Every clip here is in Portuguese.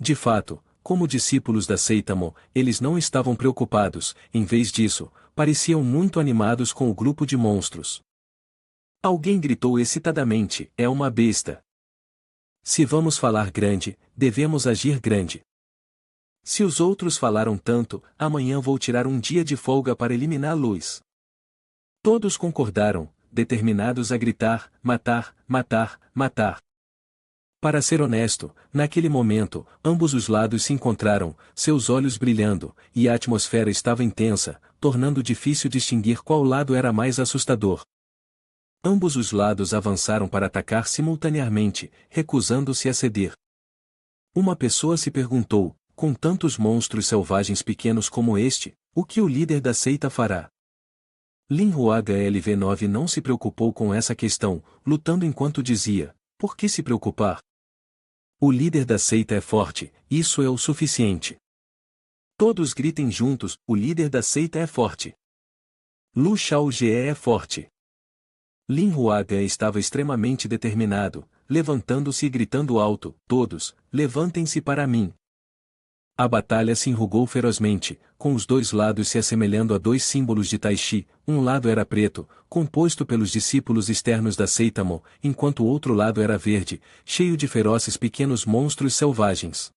De fato, como discípulos da seita Mo, eles não estavam preocupados, em vez disso, pareciam muito animados com o grupo de monstros. Alguém gritou excitadamente: é uma besta. Se vamos falar grande, devemos agir grande. Se os outros falaram tanto, amanhã vou tirar um dia de folga para eliminar a luz. Todos concordaram, determinados a gritar: matar, matar, matar. Para ser honesto, naquele momento, ambos os lados se encontraram, seus olhos brilhando, e a atmosfera estava intensa, tornando difícil distinguir qual lado era mais assustador. Ambos os lados avançaram para atacar simultaneamente, recusando-se a ceder. Uma pessoa se perguntou: com tantos monstros selvagens pequenos como este, o que o líder da seita fará? Lin HLV9 não se preocupou com essa questão, lutando enquanto dizia: por que se preocupar? O líder da seita é forte, isso é o suficiente. Todos gritem juntos: o líder da seita é forte. Lu Xiaojie é forte. Lin Huaga estava extremamente determinado, levantando-se e gritando alto: todos, levantem-se para mim. A batalha se enrugou ferozmente, com os dois lados se assemelhando a dois símbolos de Tai Chi. Um lado era preto, composto pelos discípulos externos da seita Mo, enquanto o outro lado era verde, cheio de ferozes pequenos monstros selvagens.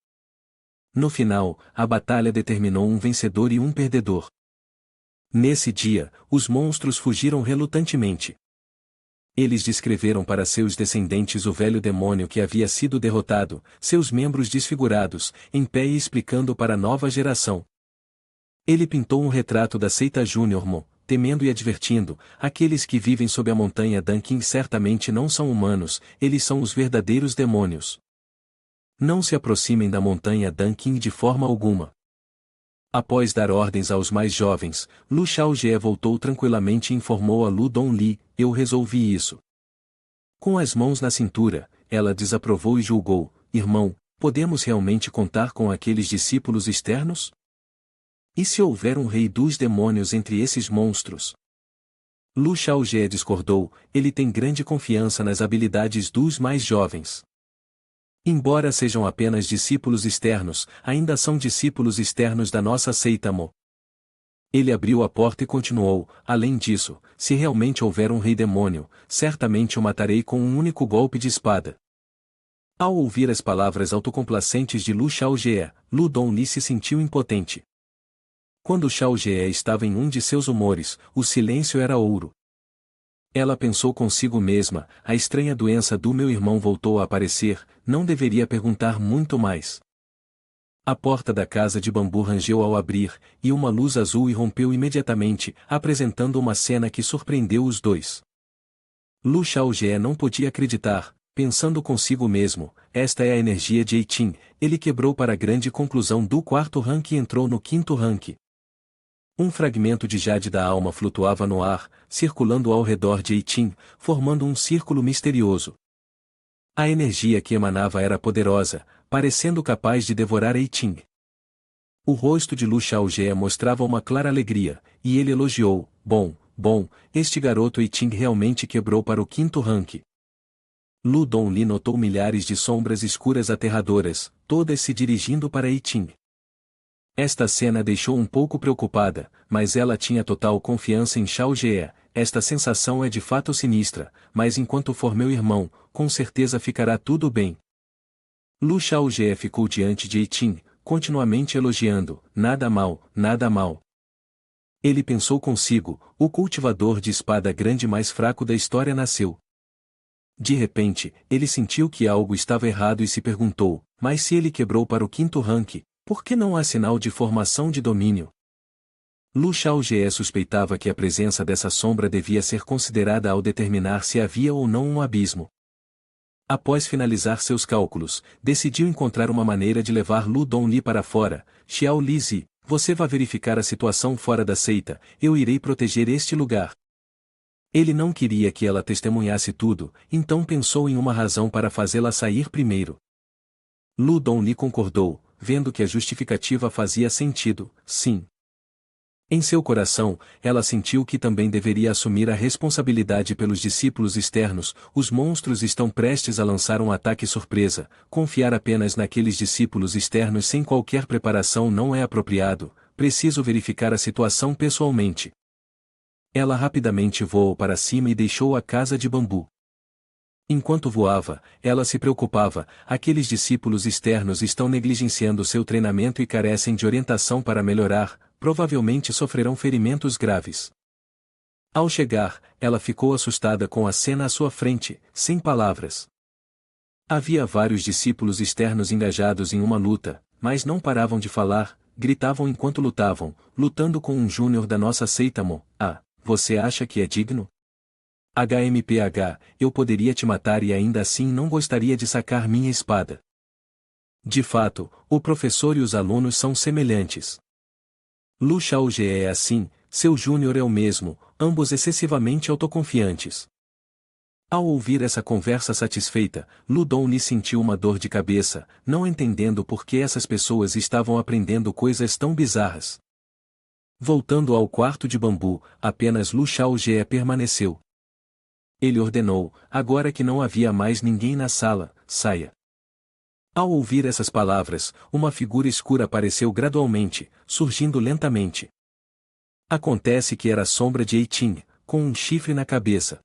No final, a batalha determinou um vencedor e um perdedor. Nesse dia, os monstros fugiram relutantemente. Eles descreveram para seus descendentes o velho demônio que havia sido derrotado, seus membros desfigurados, em pé e explicando para a nova geração. Ele pintou um retrato da seita Júnior Mo, temendo e advertindo: aqueles que vivem sob a montanha Danqing certamente não são humanos, eles são os verdadeiros demônios. Não se aproximem da montanha Danqing de forma alguma. Após dar ordens aos mais jovens, Lu Xiaojie voltou tranquilamente e informou a Lu Dongli: eu resolvi isso. Com as mãos na cintura, ela desaprovou e julgou: irmão, podemos realmente contar com aqueles discípulos externos? E se houver um rei dos demônios entre esses monstros? Lu Xiaojie discordou: ele tem grande confiança nas habilidades dos mais jovens. Embora sejam apenas discípulos externos, ainda são discípulos externos da nossa seita Mo. Ele abriu a porta e continuou: além disso, se realmente houver um rei demônio, certamente o matarei com um único golpe de espada. Ao ouvir as palavras autocomplacentes de Lu Xiaojie, Lu Dongli se sentiu impotente. Quando Xiaojie estava em um de seus humores, o silêncio era ouro. Ela pensou consigo mesma: a estranha doença do meu irmão voltou a aparecer, não deveria perguntar muito mais. A porta da casa de bambu rangeu ao abrir, e uma luz azul irrompeu imediatamente, apresentando uma cena que surpreendeu os dois. Lu Xiaojie não podia acreditar, pensando consigo mesmo: esta é a energia de Eiting. Ele quebrou para a grande conclusão do quarto rank e entrou no quinto rank. Um fragmento de jade da alma flutuava no ar, circulando ao redor de Eiting, formando um círculo misterioso. A energia que emanava era poderosa, parecendo capaz de devorar Eiting. O rosto de Lu Xiaojie mostrava uma clara alegria, e ele elogiou: bom, este garoto Eiting realmente quebrou para o quinto rank. Lu Dongli notou milhares de sombras escuras aterradoras, todas se dirigindo para Eiting. Esta cena deixou um pouco preocupada, mas ela tinha total confiança em Xiaojie. Esta sensação é de fato sinistra, mas enquanto for meu irmão, com certeza ficará tudo bem. Lu Xiaojie ficou diante de Eiting, continuamente elogiando: nada mal, nada mal. Ele pensou consigo: o cultivador de espada grande mais fraco da história nasceu. De repente, ele sentiu que algo estava errado e se perguntou: mas se ele quebrou para o quinto rank, por que não há sinal de formação de domínio? Lu Xiaojie suspeitava que a presença dessa sombra devia ser considerada ao determinar se havia ou não um abismo. Após finalizar seus cálculos, decidiu encontrar uma maneira de levar Lu Dongli para fora. Xiao Lizi, você vai verificar a situação fora da seita, eu irei proteger este lugar. Ele não queria que ela testemunhasse tudo, então pensou em uma razão para fazê-la sair primeiro. Lu Dongli concordou, vendo que a justificativa fazia sentido: sim. Em seu coração, ela sentiu que também deveria assumir a responsabilidade pelos discípulos externos. Os monstros estão prestes a lançar um ataque surpresa. Confiar apenas naqueles discípulos externos sem qualquer preparação não é apropriado. Preciso verificar a situação pessoalmente. Ela rapidamente voou para cima e deixou a casa de bambu. Enquanto voava, ela se preocupava: aqueles discípulos externos estão negligenciando seu treinamento e carecem de orientação para melhorar, provavelmente sofrerão ferimentos graves. Ao chegar, ela ficou assustada com a cena à sua frente, sem palavras. Havia vários discípulos externos engajados em uma luta, mas não paravam de falar, gritavam enquanto lutavam, lutando com um júnior da nossa seita Mo. Ah, você acha que é digno? HMPH, eu poderia te matar e ainda assim não gostaria de sacar minha espada. De fato, o professor e os alunos são semelhantes. Lu Xiaojie é assim, seu júnior é o mesmo, ambos excessivamente autoconfiantes. Ao ouvir essa conversa satisfeita, Lu Dongni sentiu uma dor de cabeça, não entendendo por que essas pessoas estavam aprendendo coisas tão bizarras. Voltando ao quarto de bambu, apenas Lu Xiaojie permaneceu. Ele ordenou, agora que não havia mais ninguém na sala: saia. Ao ouvir essas palavras, uma figura escura apareceu gradualmente, surgindo lentamente. Acontece que era a sombra de Eiting, com um chifre na cabeça.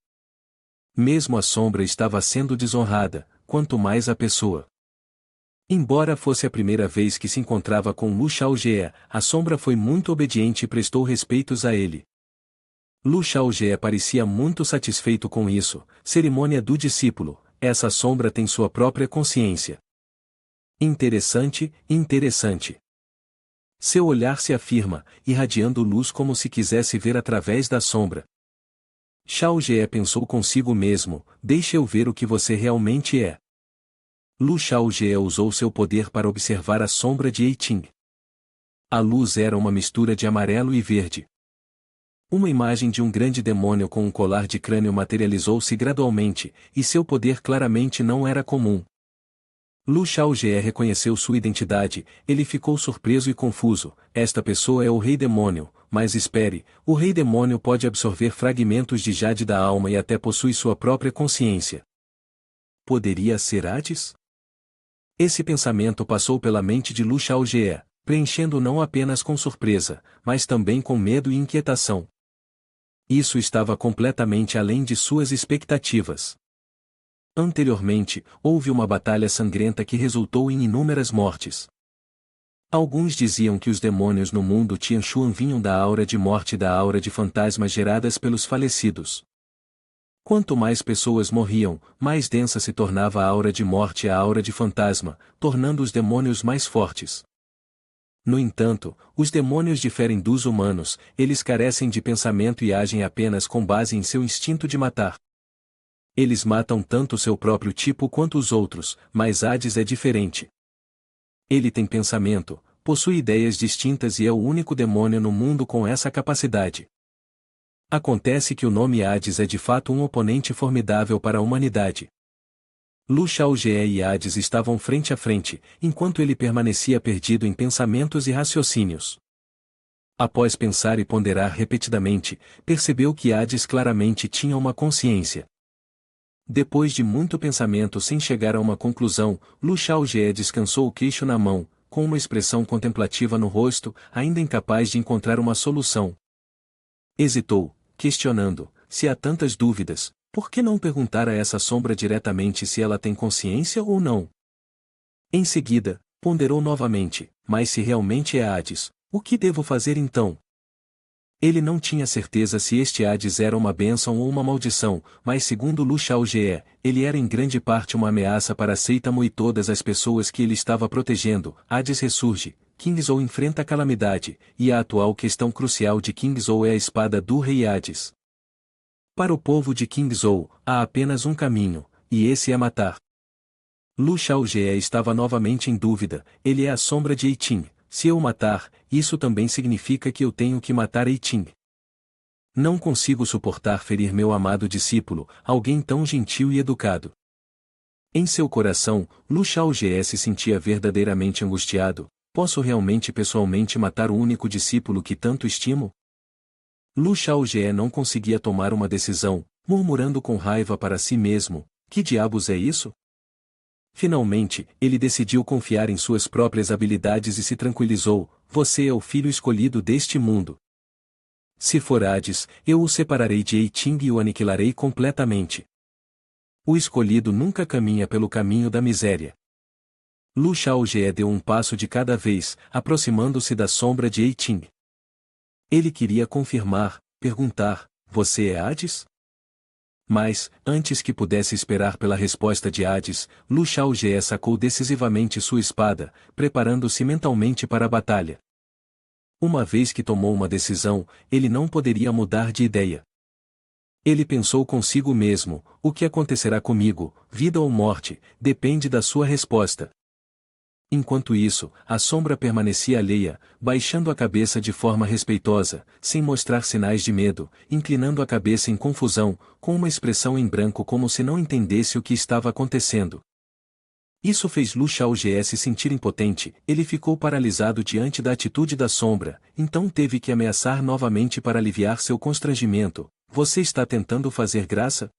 Mesmo a sombra estava sendo desonrada, quanto mais a pessoa. Embora fosse a primeira vez que se encontrava com Lu Xiaojie, a sombra foi muito obediente e prestou respeitos a ele. Lu Xiaojie parecia muito satisfeito com isso. Cerimônia do discípulo: essa sombra tem sua própria consciência. Interessante, interessante. Seu olhar se afirma, irradiando luz como se quisesse ver através da sombra. Xiaojie pensou consigo mesmo: deixe eu ver o que você realmente é. Lu Xiaojie usou seu poder para observar a sombra de Eiting. A luz era uma mistura de amarelo e verde. Uma imagem de um grande demônio com um colar de crânio materializou-se gradualmente, e seu poder claramente não era comum. Lu Xiaojie reconheceu sua identidade. Ele ficou surpreso e confuso: esta pessoa é o Rei Demônio, mas espere, o Rei Demônio pode absorver fragmentos de jade da alma e até possui sua própria consciência. Poderia ser Hades? Esse pensamento passou pela mente de Lu Xiaojie, preenchendo não apenas com surpresa, mas também com medo e inquietação. Isso estava completamente além de suas expectativas. Anteriormente, houve uma batalha sangrenta que resultou em inúmeras mortes. Alguns diziam que os demônios no mundo Tianshuan vinham da aura de morte e da aura de fantasmas geradas pelos falecidos. Quanto mais pessoas morriam, mais densa se tornava a aura de morte e a aura de fantasma, tornando os demônios mais fortes. No entanto, os demônios diferem dos humanos: eles carecem de pensamento e agem apenas com base em seu instinto de matar. Eles matam tanto seu próprio tipo quanto os outros, mas Hades é diferente. Ele tem pensamento, possui ideias distintas e é o único demônio no mundo com essa capacidade. Acontece que o nome Hades é de fato um oponente formidável para a humanidade. Lu Xiaojie e Hades estavam frente a frente, enquanto ele permanecia perdido em pensamentos e raciocínios. Após pensar e ponderar repetidamente, percebeu que Hades claramente tinha uma consciência. Depois de muito pensamento sem chegar a uma conclusão, Lu Xiaojie descansou o queixo na mão, com uma expressão contemplativa no rosto, ainda incapaz de encontrar uma solução. Hesitou, questionando: se há tantas dúvidas, por que não perguntar a essa sombra diretamente se ela tem consciência ou não? Em seguida, ponderou novamente: mas se realmente é Hades, o que devo fazer então? Ele não tinha certeza se este Hades era uma bênção ou uma maldição, mas segundo Lu Xiaojie, ele era em grande parte uma ameaça para a seita Mo e todas as pessoas que ele estava protegendo. Hades ressurge, Kingzhou enfrenta a calamidade, e a atual questão crucial de Kingzhou é a espada do Rei Hades. Para o povo de Kingzhou, há apenas um caminho, e esse é matar. Lu Xiaojie estava novamente em dúvida: ele é a sombra de Eiting. Se eu o matar, isso também significa que eu tenho que matar Eiting. Não consigo suportar ferir meu amado discípulo, alguém tão gentil e educado. Em seu coração, Lu Xiaojie se sentia verdadeiramente angustiado. Posso realmente pessoalmente matar o único discípulo que tanto estimo? Lu Xiaojie não conseguia tomar uma decisão, murmurando com raiva para si mesmo: que diabos é isso? Finalmente, ele decidiu confiar em suas próprias habilidades e se tranquilizou: você é o filho escolhido deste mundo. Se for Hades, eu o separarei de Eiting e o aniquilarei completamente. O escolhido nunca caminha pelo caminho da miséria. Lu Xiaojie deu um passo de cada vez, aproximando-se da sombra de Eiting. Ele queria confirmar, perguntar: você é Hades? Mas, antes que pudesse esperar pela resposta de Hades, Lu Xiaojie sacou decisivamente sua espada, preparando-se mentalmente para a batalha. Uma vez que tomou uma decisão, ele não poderia mudar de ideia. Ele pensou consigo mesmo: o que acontecerá comigo, vida ou morte, depende da sua resposta. Enquanto isso, a sombra permanecia alheia, baixando a cabeça de forma respeitosa, sem mostrar sinais de medo, inclinando a cabeça em confusão, com uma expressão em branco como se não entendesse o que estava acontecendo. Isso fez Lu Xiaojie se sentir impotente. Ele ficou paralisado diante da atitude da sombra, então teve que ameaçar novamente para aliviar seu constrangimento: você está tentando fazer graça?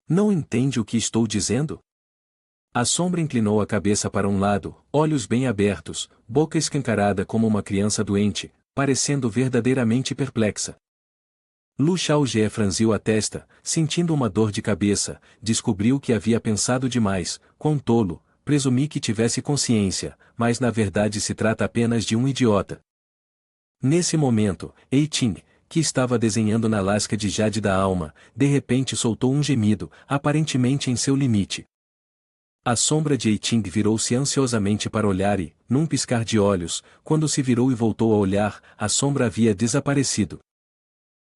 Não entende o que estou dizendo? A sombra inclinou a cabeça para um lado, olhos bem abertos, boca escancarada como uma criança doente, parecendo verdadeiramente perplexa. Lu Xiaojie franziu a testa, sentindo uma dor de cabeça, descobriu que havia pensado demais: quão tolo, presumi que tivesse consciência, mas na verdade se trata apenas de um idiota. Nesse momento, Eiting, que estava desenhando na lasca de jade da alma, de repente soltou um gemido, aparentemente em seu limite. A sombra de Eiting virou-se ansiosamente para olhar e, num piscar de olhos, quando se virou e voltou a olhar, a sombra havia desaparecido.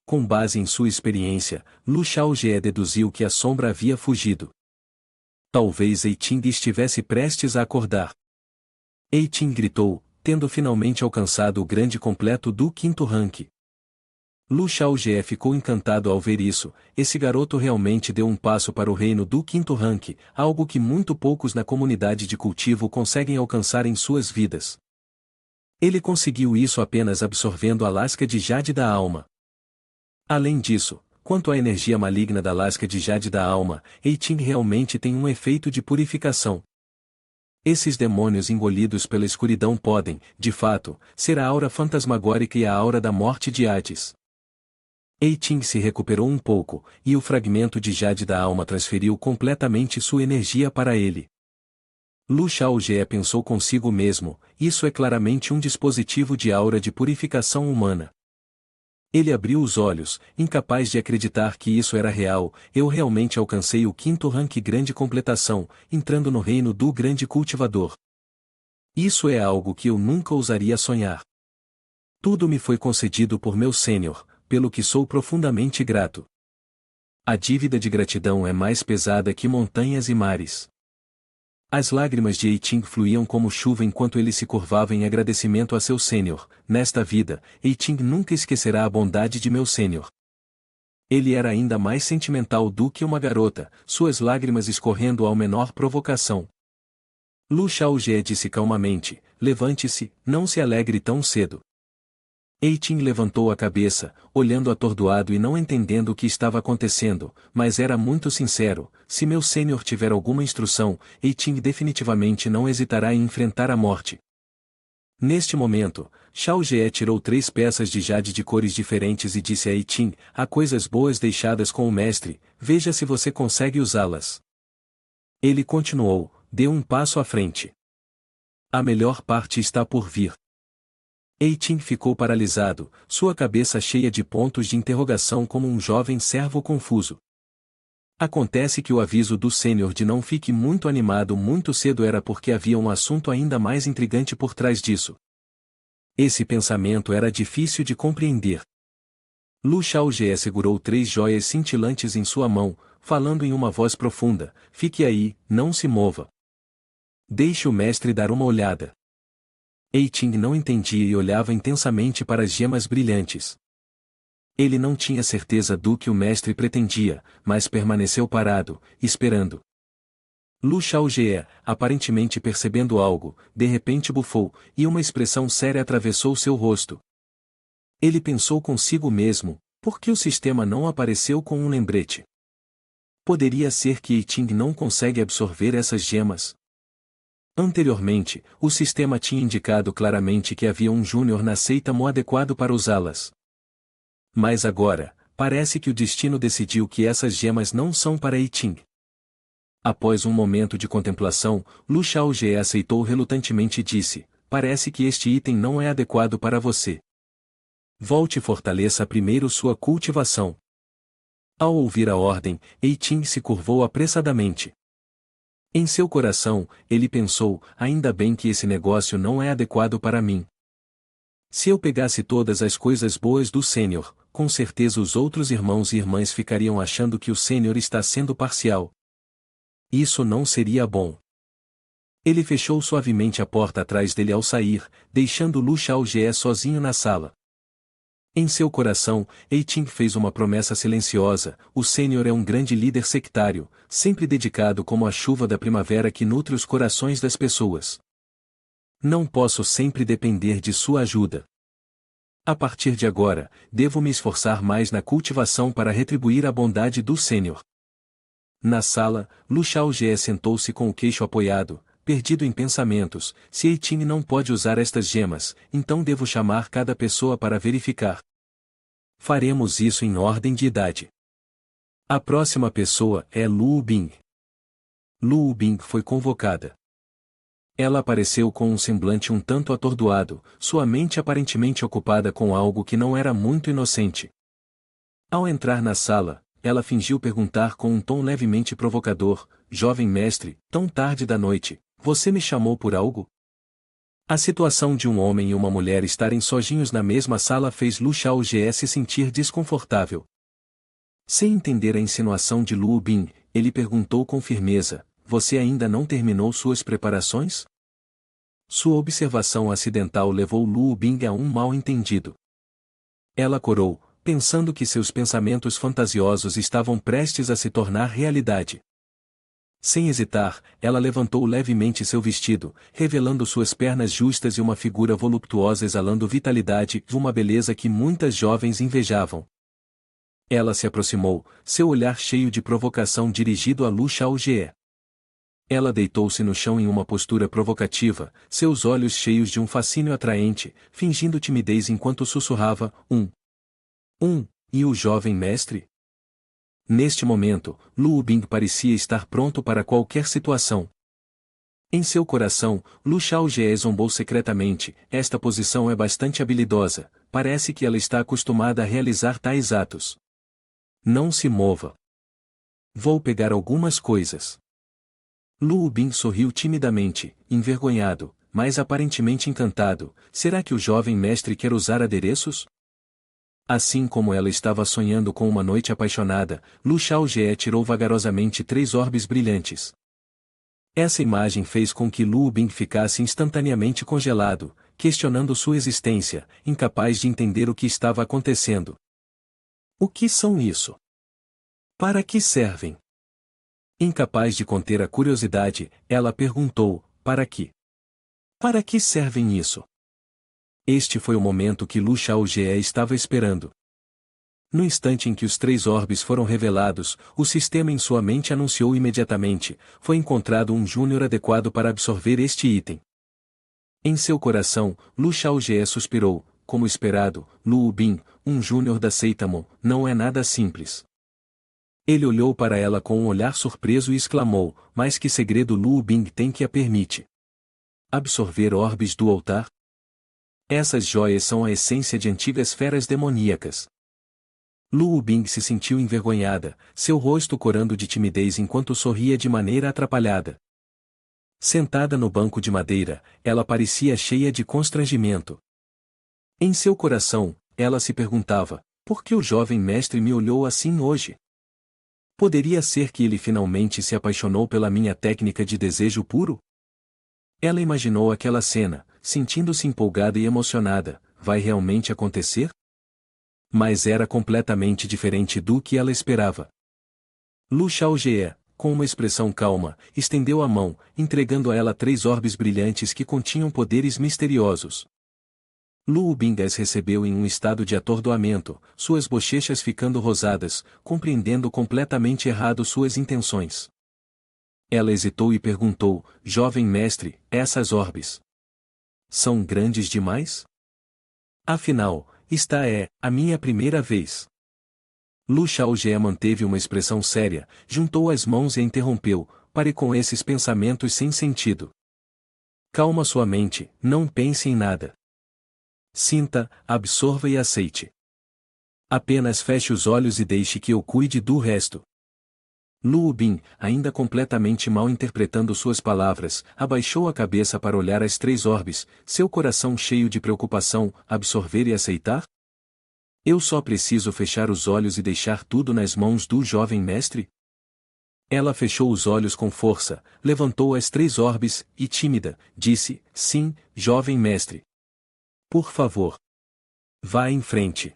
Com base em sua experiência, Lu Xiaojie deduziu que a sombra havia fugido. Talvez Eiting estivesse prestes a acordar. Eiting gritou, tendo finalmente alcançado o grande completo do quinto rank. Lu Xiaojie ficou encantado ao ver isso. Esse garoto realmente deu um passo para o reino do quinto rank, algo que muito poucos na comunidade de cultivo conseguem alcançar em suas vidas. Ele conseguiu isso apenas absorvendo a lasca de jade da alma. Além disso, quanto à energia maligna da lasca de jade da alma, Eiting realmente tem um efeito de purificação. Esses demônios engolidos pela escuridão podem, de fato, ser a aura fantasmagórica e a aura da morte de Hades. Eiting se recuperou um pouco, e o fragmento de jade da alma transferiu completamente sua energia para ele. Lu Xiaojie pensou consigo mesmo: isso é claramente um dispositivo de aura de purificação humana. Ele abriu os olhos, incapaz de acreditar que isso era real. Eu realmente alcancei o quinto rank grande completação, entrando no reino do grande cultivador. Isso é algo que eu nunca ousaria sonhar. Tudo me foi concedido por meu sênior, pelo que sou profundamente grato. A dívida de gratidão é mais pesada que montanhas e mares. As lágrimas de Eiting fluíam como chuva enquanto ele se curvava em agradecimento a seu sênior. Nesta vida, Eiting nunca esquecerá a bondade de meu sênior. Ele era ainda mais sentimental do que uma garota, suas lágrimas escorrendo ao menor provocação. Lu Xiaojie disse calmamente: levante-se, não se alegre tão cedo. Eiting levantou a cabeça, olhando atordoado e não entendendo o que estava acontecendo, mas era muito sincero: se meu sênior tiver alguma instrução, Eiting definitivamente não hesitará em enfrentar a morte. Neste momento, Xiaojie tirou 3 peças de jade de cores diferentes e disse a Eiting: há coisas boas deixadas com o mestre, veja se você consegue usá-las. Ele continuou: dê um passo à frente. A melhor parte está por vir. Eiting ficou paralisado, sua cabeça cheia de pontos de interrogação como um jovem servo confuso. Acontece que o aviso do sênior de não fique muito animado muito cedo era porque havia um assunto ainda mais intrigante por trás disso. Esse pensamento era difícil de compreender. Lu Xiaojie segurou 3 joias cintilantes em sua mão, falando em uma voz profunda: fique aí, não se mova. Deixe o mestre dar uma olhada. Eiting não entendia e olhava intensamente para as gemas brilhantes. Ele não tinha certeza do que o mestre pretendia, mas permaneceu parado, esperando. Lu Xiaojie, aparentemente percebendo algo, de repente bufou, e uma expressão séria atravessou seu rosto. Ele pensou consigo mesmo, por que o sistema não apareceu com um lembrete? Poderia ser que Eiting não consegue absorver essas gemas? Anteriormente, o sistema tinha indicado claramente que havia um júnior na seita Mo adequado para usá-las. Mas agora, parece que o destino decidiu que essas gemas não são para Eiting. Após um momento de contemplação, Lu Xiaojie aceitou relutantemente e disse, parece que este item não é adequado para você. Volte e fortaleça primeiro sua cultivação. Ao ouvir a ordem, Eiting se curvou apressadamente. Em seu coração, ele pensou, ainda bem que esse negócio não é adequado para mim. Se eu pegasse todas as coisas boas do sênior, com certeza os outros irmãos e irmãs ficariam achando que o sênior está sendo parcial. Isso não seria bom. Ele fechou suavemente a porta atrás dele ao sair, deixando Lu Xiaojie sozinho na sala. Em seu coração, Eiting fez uma promessa silenciosa, o sênior é um grande líder sectário, sempre dedicado como a chuva da primavera que nutre os corações das pessoas. Não posso sempre depender de sua ajuda. A partir de agora, devo me esforçar mais na cultivação para retribuir a bondade do sênior. Na sala, Lu Xiaojie sentou-se com o queixo apoiado, perdido em pensamentos, se Eiting não pode usar estas gemas, então devo chamar cada pessoa para verificar. Faremos isso em ordem de idade. A próxima pessoa é Lu Bing. Lu Bing foi convocada. Ela apareceu com um semblante um tanto atordoado, sua mente aparentemente ocupada com algo que não era muito inocente. Ao entrar na sala, ela fingiu perguntar com um tom levemente provocador, jovem mestre, tão tarde da noite, você me chamou por algo? A situação de um homem e uma mulher estarem sozinhos na mesma sala fez Lu Xiaojie se sentir desconfortável. Sem entender a insinuação de Lu Bin, ele perguntou com firmeza, você ainda não terminou suas preparações? Sua observação acidental levou Lu Bin a um mal-entendido. Ela corou, pensando que seus pensamentos fantasiosos estavam prestes a se tornar realidade. Sem hesitar, ela levantou levemente seu vestido, revelando suas pernas justas e uma figura voluptuosa exalando vitalidade e uma beleza que muitas jovens invejavam. Ela se aproximou, seu olhar cheio de provocação dirigido a Lu Xiaojie. Ela deitou-se no chão em uma postura provocativa, seus olhos cheios de um fascínio atraente, fingindo timidez enquanto sussurrava, e o jovem mestre? Neste momento, Lu Bing parecia estar pronto para qualquer situação. Em seu coração, Lu Xiaojie zombou secretamente, esta posição é bastante habilidosa, parece que ela está acostumada a realizar tais atos. Não se mova. Vou pegar algumas coisas. Lu Bing sorriu timidamente, envergonhado, mas aparentemente encantado, será que o jovem mestre quer usar adereços? Assim como ela estava sonhando com uma noite apaixonada, Lu Xiaojie tirou vagarosamente 3 orbes brilhantes. Essa imagem fez com que Lu Bing ficasse instantaneamente congelado, questionando sua existência, incapaz de entender o que estava acontecendo. O que são isso? Para que servem? Incapaz de conter a curiosidade, ela perguntou, para que? Para que servem isso? Este foi o momento que Lu Xiaojie estava esperando. No instante em que os 3 orbes foram revelados, o sistema em sua mente anunciou imediatamente, foi encontrado um júnior adequado para absorver este item. Em seu coração, Lu Xiaojie suspirou, como esperado, Lu Bin, um júnior da seita Mo, não é nada simples. Ele olhou para ela com um olhar surpreso e exclamou, mas que segredo Lu Bin tem que a permite? Absorver orbes do altar? Essas joias são a essência de antigas feras demoníacas. Lu Bing se sentiu envergonhada, seu rosto corando de timidez enquanto sorria de maneira atrapalhada. Sentada no banco de madeira, ela parecia cheia de constrangimento. Em seu coração, ela se perguntava, por que o jovem mestre me olhou assim hoje? Poderia ser que ele finalmente se apaixonou pela minha técnica de desejo puro? Ela imaginou aquela cena, sentindo-se empolgada e emocionada, vai realmente acontecer? Mas era completamente diferente do que ela esperava. Lu Xiaojie, com uma expressão calma, estendeu a mão, entregando a ela 3 orbes brilhantes que continham poderes misteriosos. Lu Bing as recebeu em um estado de atordoamento, suas bochechas ficando rosadas, compreendendo completamente errado suas intenções. Ela hesitou e perguntou: jovem mestre, essas orbes são grandes demais? Afinal, esta é a minha primeira vez. Lu Xiaojie manteve uma expressão séria, juntou as mãos e interrompeu: pare com esses pensamentos sem sentido. Calma sua mente, não pense em nada. Sinta, absorva e aceite. Apenas feche os olhos e deixe que eu cuide do resto. Lu Bin, ainda completamente mal interpretando suas palavras, abaixou a cabeça para olhar as 3 orbes, seu coração cheio de preocupação: absorver e aceitar? Eu só preciso fechar os olhos e deixar tudo nas mãos do jovem mestre? Ela fechou os olhos com força, levantou as 3 orbes, e tímida, disse: sim, jovem mestre. Por favor. Vá em frente.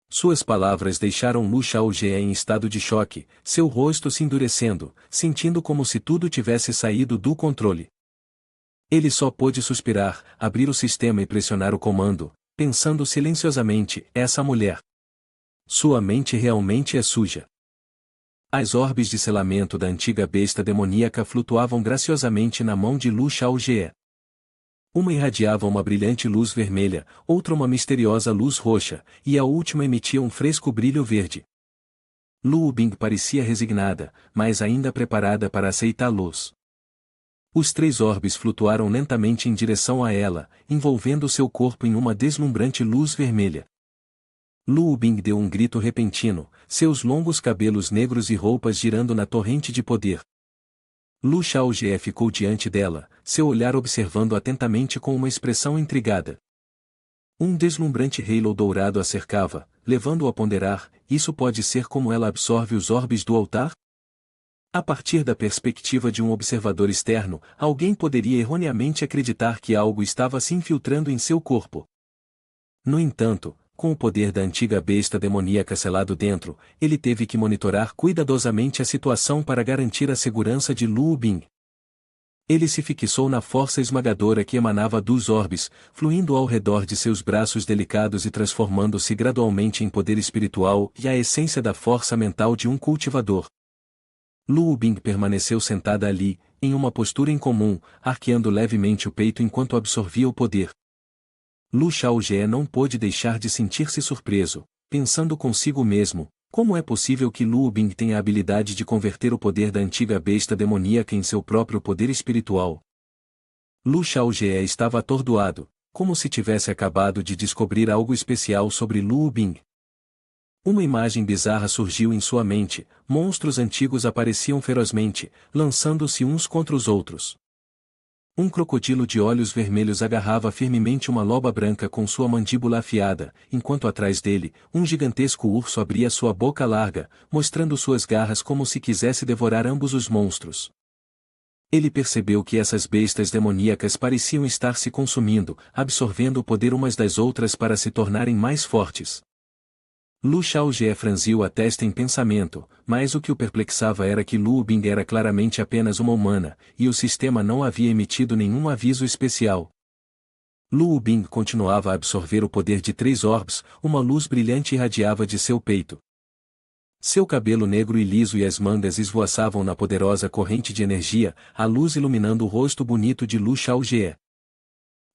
Suas palavras deixaram Lu Xiaojie em estado de choque, seu rosto se endurecendo, sentindo como se tudo tivesse saído do controle. Ele só pôde suspirar, abrir o sistema e pressionar o comando, pensando silenciosamente: essa mulher. Sua mente realmente é suja. As orbes de selamento da antiga besta demoníaca flutuavam graciosamente na mão de Lu Xiaojie. Uma irradiava uma brilhante luz vermelha, outra uma misteriosa luz roxa, e a última emitia um fresco brilho verde. Lu Bing parecia resignada, mas ainda preparada para aceitar a luz. Os 3 orbes flutuaram lentamente em direção a ela, envolvendo seu corpo em uma deslumbrante luz vermelha. Lu Bing deu um grito repentino, seus longos cabelos negros e roupas girando na torrente de poder. Lu Xiaojie ficou diante dela, seu olhar observando atentamente com uma expressão intrigada. Um deslumbrante halo dourado a cercava, levando-o a ponderar: isso pode ser como ela absorve os orbes do altar? A partir da perspectiva de um observador externo, alguém poderia erroneamente acreditar que algo estava se infiltrando em seu corpo. No entanto, com o poder da antiga besta demoníaca selado dentro, ele teve que monitorar cuidadosamente a situação para garantir a segurança de Lu Bing. Ele se fixou na força esmagadora que emanava dos orbes, fluindo ao redor de seus braços delicados e transformando-se gradualmente em poder espiritual e a essência da força mental de um cultivador. Lu Bing permaneceu sentada ali, em uma postura incomum, arqueando levemente o peito enquanto absorvia o poder. Lu Xiaojie não pôde deixar de sentir-se surpreso, pensando consigo mesmo: como é possível que Lu Bing tenha a habilidade de converter o poder da antiga besta demoníaca em seu próprio poder espiritual? Lu Xiaojie estava atordoado, como se tivesse acabado de descobrir algo especial sobre Lu Bing. Uma imagem bizarra surgiu em sua mente: monstros antigos apareciam ferozmente, lançando-se uns contra os outros. Um crocodilo de olhos vermelhos agarrava firmemente uma loba branca com sua mandíbula afiada, enquanto atrás dele, um gigantesco urso abria sua boca larga, mostrando suas garras como se quisesse devorar ambos os monstros. Ele percebeu que essas bestas demoníacas pareciam estar se consumindo, absorvendo o poder umas das outras para se tornarem mais fortes. Lu Xiaojie franziu a testa em pensamento, mas o que o perplexava era que Lu Bing era claramente apenas uma humana, e o sistema não havia emitido nenhum aviso especial. Lu Bing continuava a absorver o poder de 3 orbes, uma luz brilhante irradiava de seu peito. Seu cabelo negro e liso e as mangas esvoaçavam na poderosa corrente de energia, a luz iluminando o rosto bonito de Lu Xiaojie.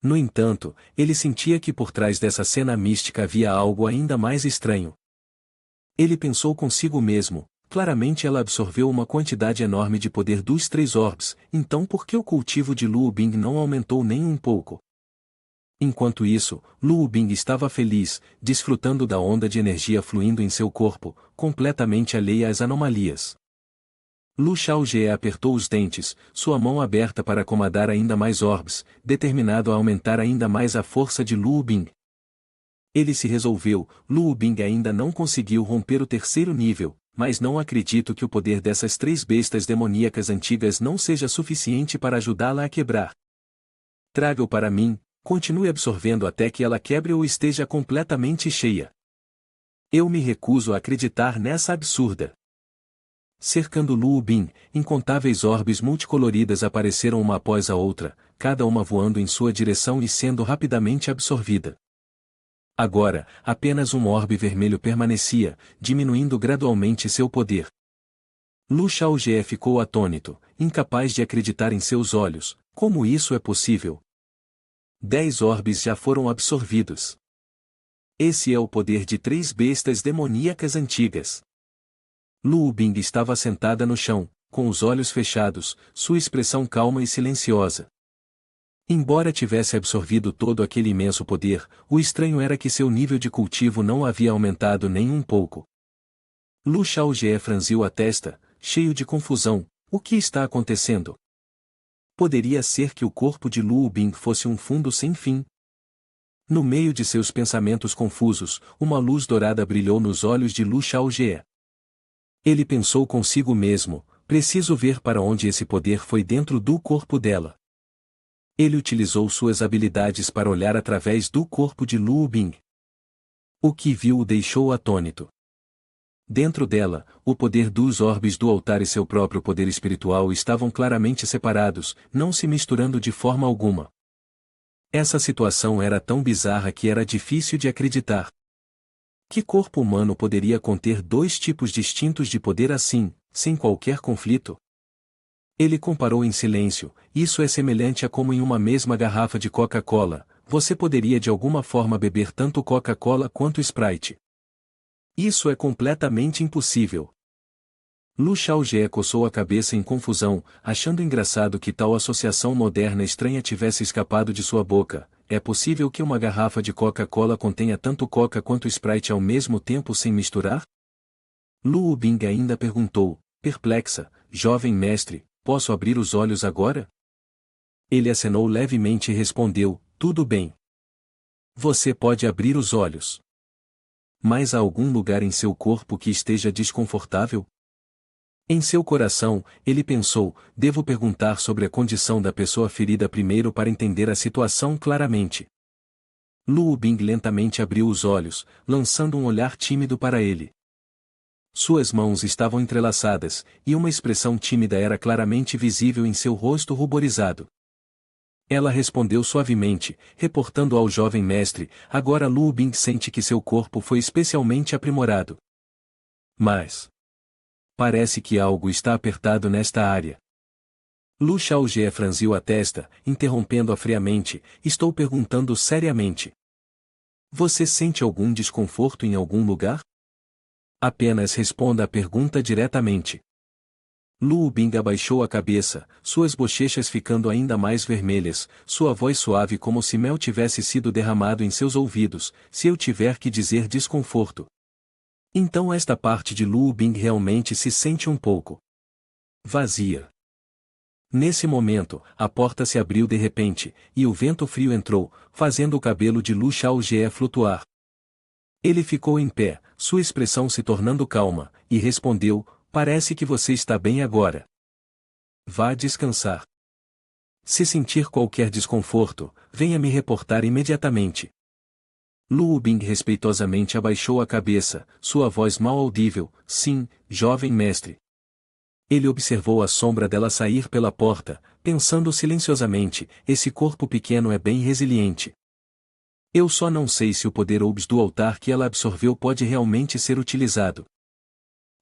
No entanto, ele sentia que por trás dessa cena mística havia algo ainda mais estranho. Ele pensou consigo mesmo: claramente ela absorveu uma quantidade enorme de poder dos 3 orbes, então por que o cultivo de Lu Bing não aumentou nem um pouco? Enquanto isso, Lu Bing estava feliz, desfrutando da onda de energia fluindo em seu corpo, completamente alheia às anomalias. Lu Xiaojie apertou os dentes, sua mão aberta para acomodar ainda mais orbes, determinado a aumentar ainda mais a força de Lu Bing. Ele se resolveu: Lu Bing ainda não conseguiu romper o 3º nível, mas não acredito que o poder dessas 3 bestas demoníacas antigas não seja suficiente para ajudá-la a quebrar. Traga-o para mim, continue absorvendo até que ela quebre ou esteja completamente cheia. Eu me recuso a acreditar nessa absurda Cercando Lu Bin, incontáveis orbes multicoloridas apareceram uma após a outra, cada uma voando em sua direção e sendo rapidamente absorvida. Agora, apenas um orbe vermelho permanecia, diminuindo gradualmente seu poder. Lu Xiaojie ficou atônito, incapaz de acreditar em seus olhos. Como isso é possível? 10 orbes já foram absorvidos. Esse é o poder de 3 bestas demoníacas antigas. Lu Bing estava sentada no chão, com os olhos fechados, sua expressão calma e silenciosa. Embora tivesse absorvido todo aquele imenso poder, o estranho era que seu nível de cultivo não havia aumentado nem um pouco. Lu Xiaojie franziu a testa, cheio de confusão. O que está acontecendo? Poderia ser que o corpo de Lu Bing fosse um fundo sem fim. No meio de seus pensamentos confusos, uma luz dourada brilhou nos olhos de Lu Xiaojie. Ele pensou consigo mesmo, preciso ver para onde esse poder foi dentro do corpo dela. Ele utilizou suas habilidades para olhar através do corpo de Lu Bing. O que viu o deixou atônito. Dentro dela, o poder dos orbes do altar e seu próprio poder espiritual estavam claramente separados, não se misturando de forma alguma. Essa situação era tão bizarra que era difícil de acreditar. Que corpo humano poderia conter 2 tipos distintos de poder assim, sem qualquer conflito? Ele comparou em silêncio. Isso é semelhante a como em uma mesma garrafa de Coca-Cola, você poderia de alguma forma beber tanto Coca-Cola quanto Sprite. Isso é completamente impossível. Lu Xiaojie coçou a cabeça em confusão, achando engraçado que tal associação moderna estranha tivesse escapado de sua boca. É possível que uma garrafa de Coca-Cola contenha tanto Coca quanto Sprite ao mesmo tempo sem misturar? Lu Bing ainda perguntou, perplexa, jovem mestre, posso abrir os olhos agora? Ele acenou levemente e respondeu, tudo bem. Você pode abrir os olhos. Mas há algum lugar em seu corpo que esteja desconfortável? Em seu coração, ele pensou, devo perguntar sobre a condição da pessoa ferida primeiro para entender a situação claramente. Lu Bing lentamente abriu os olhos, lançando um olhar tímido para ele. Suas mãos estavam entrelaçadas, e uma expressão tímida era claramente visível em seu rosto ruborizado. Ela respondeu suavemente, reportando ao jovem mestre, agora Lu Bing sente que seu corpo foi especialmente aprimorado. Mas parece que algo está apertado nesta área. Lu Xiaojie franziu a testa, interrompendo-a friamente, estou perguntando seriamente. Você sente algum desconforto em algum lugar? Apenas responda a pergunta diretamente. Lu Bing abaixou a cabeça, suas bochechas ficando ainda mais vermelhas, sua voz suave como se mel tivesse sido derramado em seus ouvidos, se eu tiver que dizer desconforto. Então esta parte de Lu Bing realmente se sente um pouco vazia. Nesse momento, a porta se abriu de repente, e o vento frio entrou, fazendo o cabelo de Lu Xiaojie flutuar. Ele ficou em pé, sua expressão se tornando calma, e respondeu, parece que você está bem agora. Vá descansar. Se sentir qualquer desconforto, venha me reportar imediatamente. Lu Bing respeitosamente abaixou a cabeça, sua voz mal audível, sim, jovem mestre. Ele observou a sombra dela sair pela porta, pensando silenciosamente, esse corpo pequeno é bem resiliente. Eu só não sei se o poder Orbs do altar que ela absorveu pode realmente ser utilizado.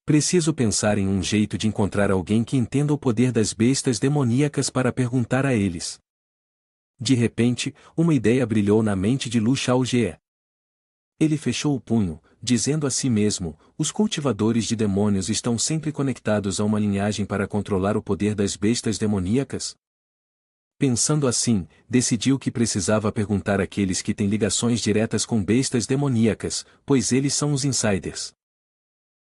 Preciso pensar em um jeito de encontrar alguém que entenda o poder das bestas demoníacas para perguntar a eles. De repente, uma ideia brilhou na mente de Lu Xiaojie. Ele fechou o punho, dizendo a si mesmo, os cultivadores de demônios estão sempre conectados a uma linhagem para controlar o poder das bestas demoníacas? Pensando assim, decidiu que precisava perguntar àqueles que têm ligações diretas com bestas demoníacas, pois eles são os insiders.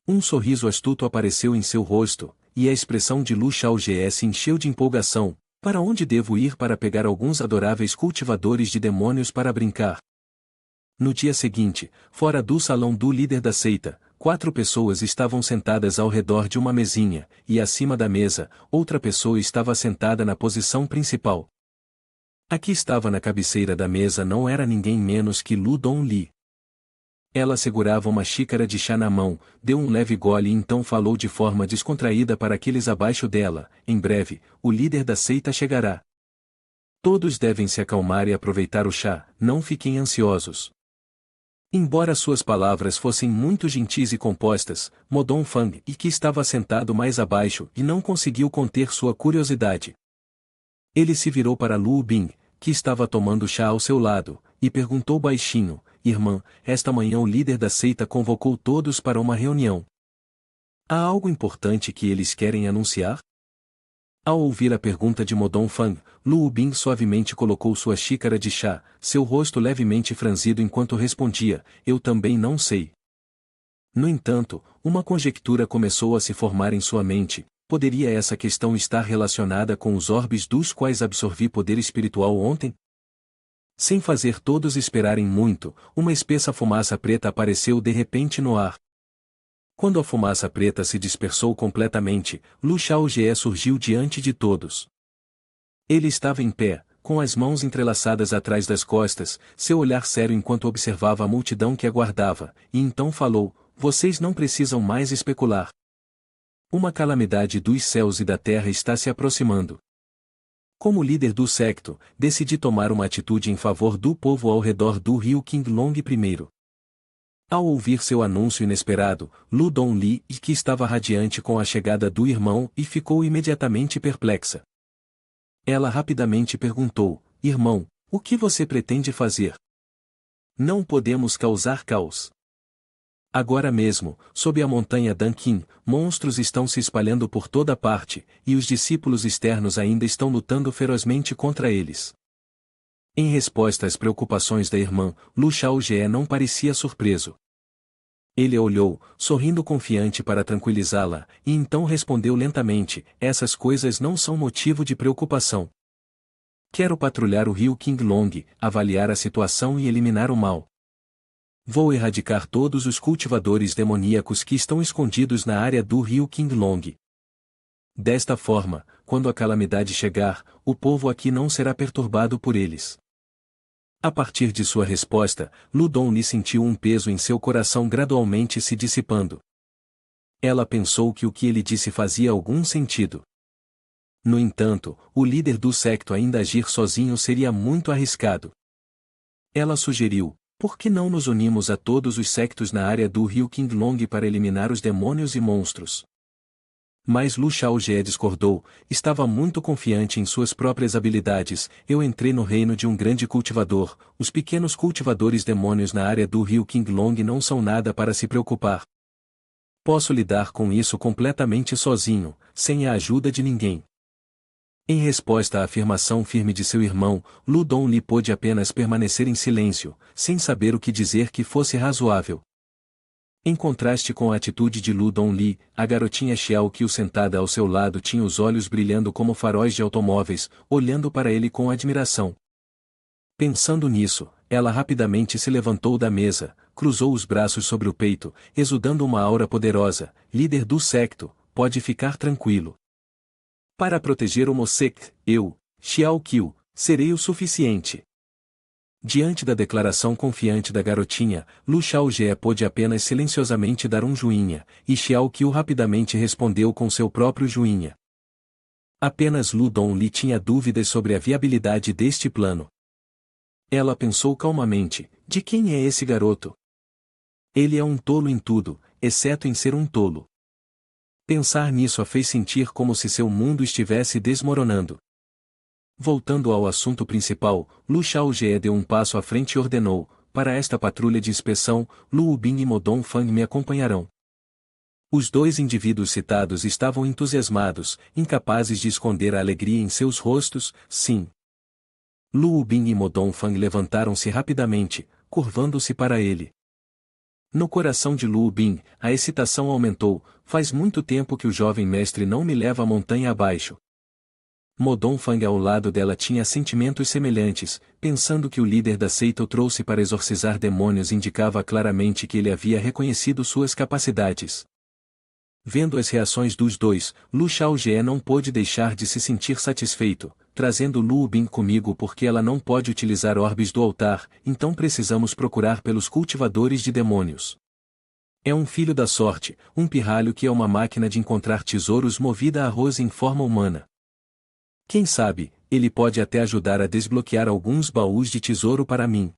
Um sorriso astuto apareceu em seu rosto, e a expressão de Lu Xiaojie se encheu de empolgação. Para onde devo ir para pegar alguns adoráveis cultivadores de demônios para brincar? No dia seguinte, fora do salão do líder da seita, 4 pessoas estavam sentadas ao redor de uma mesinha, e acima da mesa, outra pessoa estava sentada na posição principal. A que estava na cabeceira da mesa não era ninguém menos que Lu Dongli. Ela segurava uma xícara de chá na mão, deu um leve gole e então falou de forma descontraída para aqueles abaixo dela: em breve, o líder da seita chegará. Todos devem se acalmar e aproveitar o chá, não fiquem ansiosos. Embora suas palavras fossem muito gentis e compostas, Mo Dongfang, que estava sentado mais abaixo e não conseguiu conter sua curiosidade. Ele se virou para Lu Bing, que estava tomando chá ao seu lado, e perguntou baixinho: irmã, esta manhã o líder da seita convocou todos para uma reunião. Há algo importante que eles querem anunciar? Ao ouvir a pergunta de Mo Dongfang, Lu Bing suavemente colocou sua xícara de chá, seu rosto levemente franzido enquanto respondia: eu também não sei. No entanto, uma conjectura começou a se formar em sua mente: poderia essa questão estar relacionada com os orbes dos quais absorvi poder espiritual ontem? Sem fazer todos esperarem muito, uma espessa fumaça preta apareceu de repente no ar. Quando a fumaça preta se dispersou completamente, Lu Xiaojie surgiu diante de todos. Ele estava em pé, com as mãos entrelaçadas atrás das costas, seu olhar sério enquanto observava a multidão que aguardava, e então falou: vocês não precisam mais especular. Uma calamidade dos céus e da terra está se aproximando. Como líder do secto, decidi tomar uma atitude em favor do povo ao redor do rio Qinglong I. Ao ouvir seu anúncio inesperado, Lu Dongli, que estava radiante com a chegada do irmão, e ficou imediatamente perplexa. Ela rapidamente perguntou: irmão, o que você pretende fazer? Não podemos causar caos. Agora mesmo, sob a montanha Danqin, monstros estão se espalhando por toda parte, e os discípulos externos ainda estão lutando ferozmente contra eles. Em resposta às preocupações da irmã, Lu Xiaojie não parecia surpreso. Ele a olhou, sorrindo confiante para tranquilizá-la, e então respondeu lentamente: essas coisas não são motivo de preocupação. Quero patrulhar o rio Qinglong, avaliar a situação e eliminar o mal. Vou erradicar todos os cultivadores demoníacos que estão escondidos na área do rio Qinglong. Desta forma, quando a calamidade chegar, o povo aqui não será perturbado por eles. A partir de sua resposta, Lu Dongli sentiu um peso em seu coração gradualmente se dissipando. Ela pensou que o que ele disse fazia algum sentido. No entanto, o líder do secto ainda agir sozinho seria muito arriscado. Ela sugeriu: por que não nos unimos a todos os sectos na área do rio Qinglong para eliminar os demônios e monstros? Mas Lu Xiaojie discordou, estava muito confiante em suas próprias habilidades. Eu entrei no reino de um grande cultivador, os pequenos cultivadores demônios na área do rio Qinglong não são nada para se preocupar. Posso lidar com isso completamente sozinho, sem a ajuda de ninguém. Em resposta à afirmação firme de seu irmão, Lu Dongli pôde apenas permanecer em silêncio, sem saber o que dizer que fosse razoável. Em contraste com a atitude de Lu Dongli, a garotinha Xiaoqiu sentada ao seu lado tinha os olhos brilhando como faróis de automóveis, olhando para ele com admiração. Pensando nisso, ela rapidamente se levantou da mesa, cruzou os braços sobre o peito, exudando uma aura poderosa: líder do secto, pode ficar tranquilo. Para proteger o Mosek, eu, Xiaoqiu, serei o suficiente. Diante da declaração confiante da garotinha, Lu Xiaojie pôde apenas silenciosamente dar um joinha, e Xiaoqiu rapidamente respondeu com seu próprio joinha. Apenas Lu Dongli tinha dúvidas sobre a viabilidade deste plano. Ela pensou calmamente: de quem é esse garoto? Ele é um tolo em tudo, exceto em ser um tolo. Pensar nisso a fez sentir como se seu mundo estivesse desmoronando. Voltando ao assunto principal, Lu Xiaojie deu um passo à frente e ordenou: para esta patrulha de inspeção, Lu Bing e Mo Dongfang me acompanharão. Os dois indivíduos citados estavam entusiasmados, incapazes de esconder a alegria em seus rostos. Sim. Lu Bing e Mo Dongfang levantaram-se rapidamente, curvando-se para ele. No coração de Lu Bing, a excitação aumentou: faz muito tempo que o jovem mestre não me leva a montanha abaixo. Mo Dongfang ao lado dela tinha sentimentos semelhantes, pensando que o líder da seita o trouxe para exorcizar demônios indicava claramente que ele havia reconhecido suas capacidades. Vendo as reações dos dois, Lu Xiaojie não pôde deixar de se sentir satisfeito. trazendo Lu Bin comigo porque ela não pode utilizar orbes do altar, então precisamos procurar pelos cultivadores de demônios. É um filho da sorte, um pirralho que é uma máquina de encontrar tesouros movida a arroz em forma humana. Quem sabe, ele pode até ajudar a desbloquear alguns baús de tesouro para mim.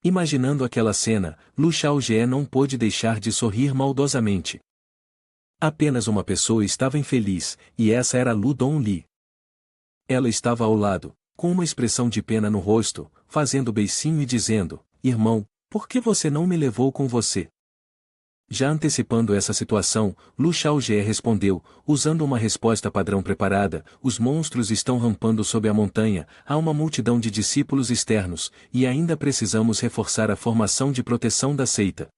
Imaginando aquela cena, Lu Xiaojie não pôde deixar de sorrir maldosamente. Apenas uma pessoa estava infeliz, e essa era Lu Dongli. Ela estava ao lado, com uma expressão de pena no rosto, fazendo beicinho e dizendo: "Irmão, por que você não me levou com você?" Já antecipando essa situação, Lu Xiaojie respondeu, usando uma resposta padrão preparada: "Os monstros estão rampando sob a montanha, há uma multidão de discípulos externos, e ainda precisamos reforçar a formação de proteção da seita.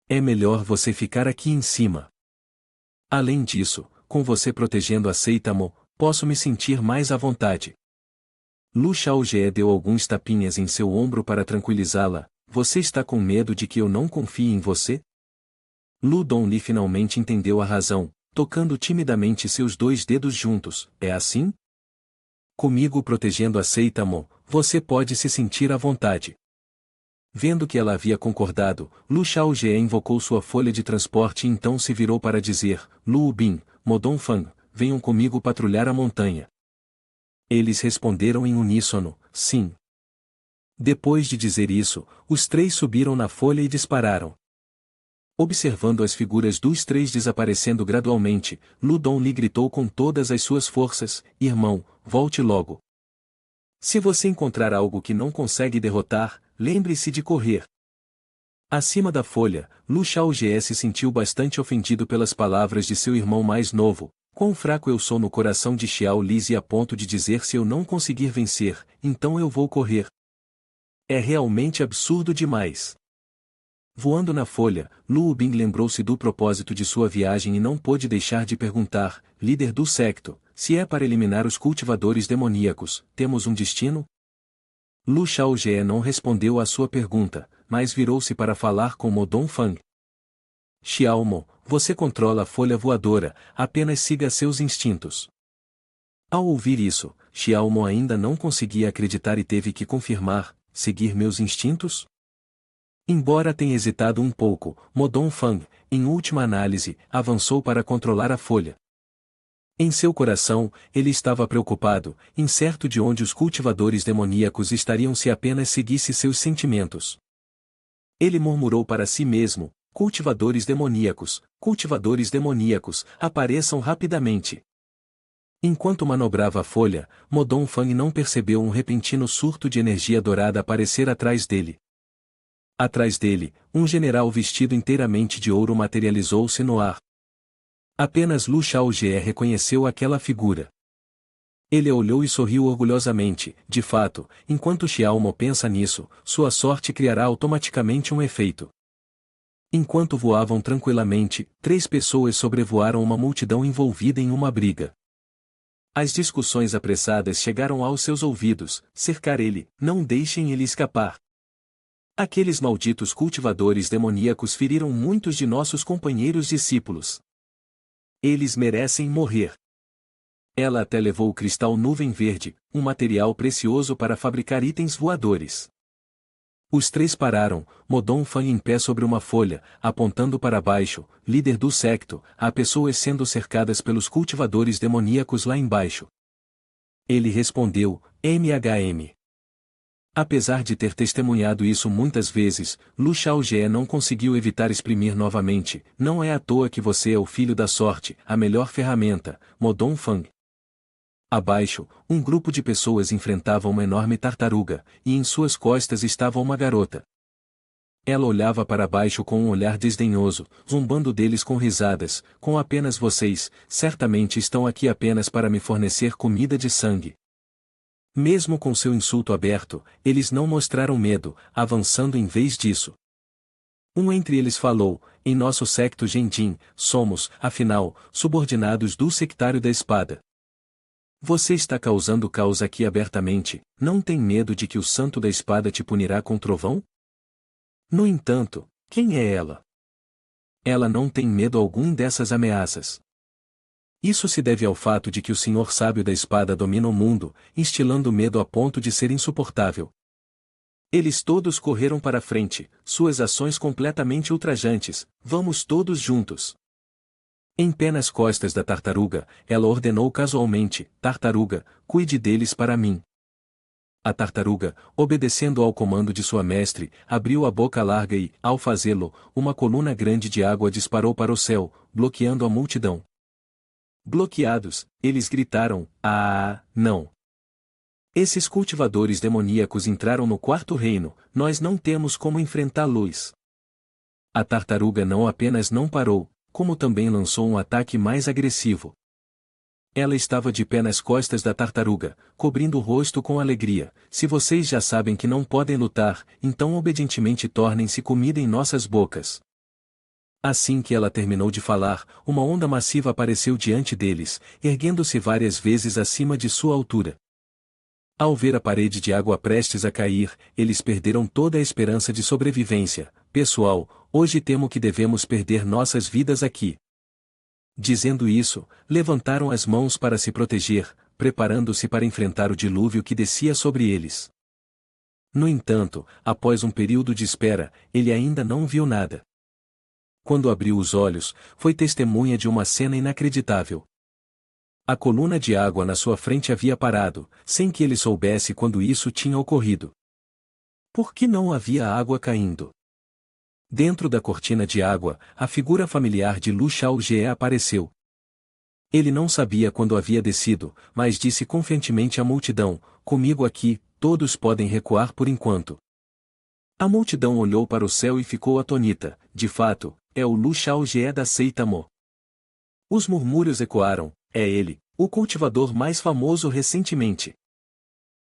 É melhor você ficar aqui em cima. Além disso, com você protegendo a seita Mo, posso me sentir mais à vontade." Lu Xiaojie deu alguns tapinhas em seu ombro para tranquilizá-la. "Você está com medo de que eu não confie em você?" Lu Dongli finalmente entendeu a razão, tocando timidamente seus 2 dedos juntos. "É assim? Comigo protegendo a seita Mo, você pode se sentir à vontade." Vendo que ela havia concordado, Lu Xiaojie invocou sua folha de transporte e então se virou para dizer: "Lu Bin, Mo Dongfang, venham comigo patrulhar a montanha." Eles responderam em uníssono: "Sim." Depois de dizer isso, os 3 subiram na folha e dispararam. Observando as figuras dos 3 desaparecendo gradualmente, Lu Dongli gritou com todas as suas forças: "Irmão, volte logo. Se você encontrar algo que não consegue derrotar, lembre-se de correr." Acima da folha, Lu Xiaojie se sentiu bastante ofendido pelas palavras de seu irmão mais novo. "Quão fraco eu sou no coração de Xiao Lise a ponto de dizer se eu não conseguir vencer, então eu vou correr. É realmente absurdo demais." Voando na folha, Lu Bin lembrou-se do propósito de sua viagem e não pôde deixar de perguntar: "Líder do secto, se é para eliminar os cultivadores demoníacos, temos um destino?" Lu Xiaojie não respondeu à sua pergunta, mas virou-se para falar com Mo Dongfang. "Xiao Mo, você controla a folha voadora, apenas siga seus instintos." Ao ouvir isso, Xiao Mo ainda não conseguia acreditar e teve que confirmar: "Seguir meus instintos?" Embora tenha hesitado um pouco, Mo Dongfang, em última análise, avançou para controlar a folha. Em seu coração, ele estava preocupado, incerto de onde os cultivadores demoníacos estariam se apenas seguisse seus sentimentos. Ele murmurou para si mesmo: cultivadores demoníacos, apareçam rapidamente." Enquanto manobrava a folha, Mo Dongfang não percebeu um repentino surto de energia dourada aparecer atrás dele. Atrás dele, um general vestido inteiramente de ouro materializou-se no ar. Apenas Lu Xiaojie reconheceu aquela figura. Ele olhou e sorriu orgulhosamente. De fato, enquanto Xiao Mo pensa nisso, sua sorte criará automaticamente um efeito. Enquanto voavam tranquilamente, 3 pessoas sobrevoaram uma multidão envolvida em uma briga. As discussões apressadas chegaram aos seus ouvidos: "Cercar ele, não deixem ele escapar. Aqueles malditos cultivadores demoníacos feriram muitos de nossos companheiros discípulos. Eles merecem morrer." Ela até levou o cristal nuvem verde, um material precioso para fabricar itens voadores. Os 3 pararam, Mo Dongfang em pé sobre uma folha, apontando para baixo: "Líder do secto, há pessoas sendo cercadas pelos cultivadores demoníacos lá embaixo." Ele respondeu: "MHM." Apesar de ter testemunhado isso muitas vezes, Lu Xiaojie não conseguiu evitar exprimir novamente: "Não é à toa que você é o filho da sorte, a melhor ferramenta, Mo Dongfang." Abaixo, um grupo de pessoas enfrentava uma enorme tartaruga, e em suas costas estava uma garota. Ela olhava para baixo com um olhar desdenhoso, zombando deles com risadas: "Com apenas vocês, certamente estão aqui apenas para me fornecer comida de sangue." Mesmo com seu insulto aberto, eles não mostraram medo, avançando em vez disso. Um entre eles falou: "Em nosso secto Genjin, somos, afinal, subordinados do sectário da espada. Você está causando caos aqui abertamente, não tem medo de que o santo da espada te punirá com trovão?" No entanto, quem é ela? Ela não tem medo algum dessas ameaças. Isso se deve ao fato de que o Senhor Sábio da Espada domina o mundo, instilando medo a ponto de ser insuportável. Eles todos correram para frente, suas ações completamente ultrajantes. Vamos todos juntos. Em pé nas costas da tartaruga, ela ordenou casualmente: Tartaruga, cuide deles para mim. A tartaruga, obedecendo ao comando de sua mestre, abriu a boca larga e, ao fazê-lo, uma coluna grande de água disparou para o céu, bloqueando a multidão. Bloqueados, eles gritaram: Ah, não! Esses cultivadores demoníacos entraram no quarto reino, nós não temos como enfrentá-los. A tartaruga não apenas não parou, como também lançou um ataque mais agressivo. Ela estava de pé nas costas da tartaruga, cobrindo o rosto com alegria. Se vocês já sabem que não podem lutar, então obedientemente tornem-se comida em nossas bocas. Assim que ela terminou de falar, uma onda massiva apareceu diante deles, erguendo-se várias vezes acima de sua altura. Ao ver a parede de água prestes a cair, eles perderam toda a esperança de sobrevivência. Pessoal, hoje temo que devemos perder nossas vidas aqui. Dizendo isso, levantaram as mãos para se proteger, preparando-se para enfrentar o dilúvio que descia sobre eles. No entanto, após um período de espera, ele ainda não viu nada. Quando abriu os olhos, foi testemunha de uma cena inacreditável. A coluna de água na sua frente havia parado, sem que ele soubesse quando isso tinha ocorrido. Por que não havia água caindo? Dentro da cortina de água, a figura familiar de Lu Xiaojie apareceu. Ele não sabia quando havia descido, mas disse confiantemente à multidão: Comigo aqui, todos podem recuar por enquanto. A multidão olhou para o céu e ficou atônita. De fato, é o Lu Xiaojie da seita Mo. Os murmúrios ecoaram: é ele, o cultivador mais famoso recentemente.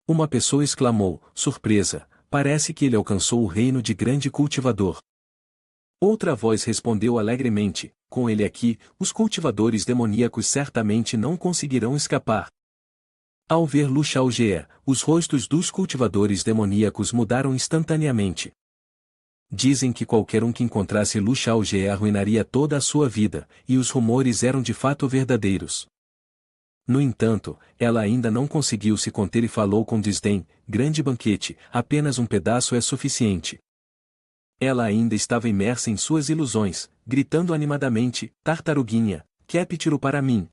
Uma pessoa exclamou, surpresa: parece que ele alcançou o reino de grande cultivador. Outra voz respondeu alegremente: com ele aqui, os cultivadores demoníacos certamente não conseguirão escapar. Ao ver Lu Xiaojie, os rostos dos cultivadores demoníacos mudaram instantaneamente. Dizem que qualquer um que encontrasse Lu Xiaojie arruinaria toda a sua vida, e os rumores eram de fato verdadeiros. No entanto, ela ainda não conseguiu se conter e falou com desdém: grande banquete, apenas um pedaço é suficiente. Ela ainda estava imersa em suas ilusões, gritando animadamente: Tartaruguinha, capture-o para mim.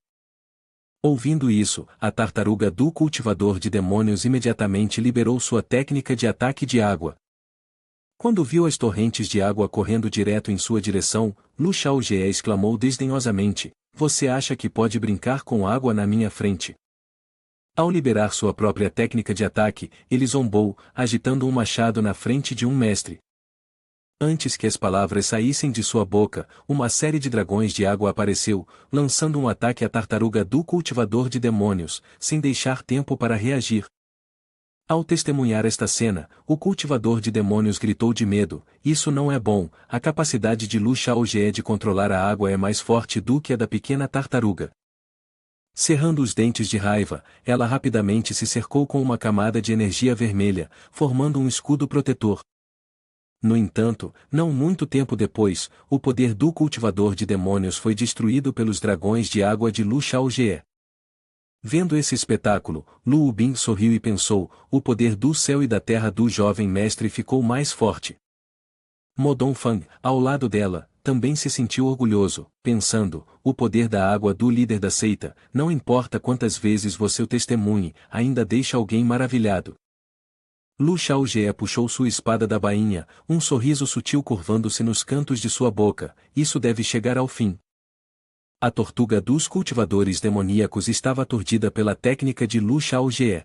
Ouvindo isso, a tartaruga do cultivador de demônios imediatamente liberou sua técnica de ataque de água. Quando viu as torrentes de água correndo direto em sua direção, Lu Xiaojie exclamou desdenhosamente: Você acha que pode brincar com água na minha frente? Ao liberar sua própria técnica de ataque, ele zombou, agitando um machado na frente de um mestre. Antes que as palavras saíssem de sua boca, uma série de dragões de água apareceu, lançando um ataque à tartaruga do cultivador de demônios, sem deixar tempo para reagir. Ao testemunhar esta cena, o cultivador de demônios gritou de medo: Isso não é bom, a capacidade de Lu Xiaojie de controlar a água é mais forte do que a da pequena tartaruga. Cerrando os dentes de raiva, ela rapidamente se cercou com uma camada de energia vermelha, formando um escudo protetor. No entanto, não muito tempo depois, o poder do cultivador de demônios foi destruído pelos dragões de água de Lu Xiaojie. Vendo esse espetáculo, Lu Wubing sorriu e pensou: o poder do céu e da terra do jovem mestre ficou mais forte. Mo Dongfang, ao lado dela, também se sentiu orgulhoso, pensando: o poder da água do líder da seita, não importa quantas vezes você o testemunhe, ainda deixa alguém maravilhado. Lu Xiaojie puxou sua espada da bainha, um sorriso sutil curvando-se nos cantos de sua boca: isso deve chegar ao fim. A tortuga dos cultivadores demoníacos estava aturdida pela técnica de Lu Xiaojie.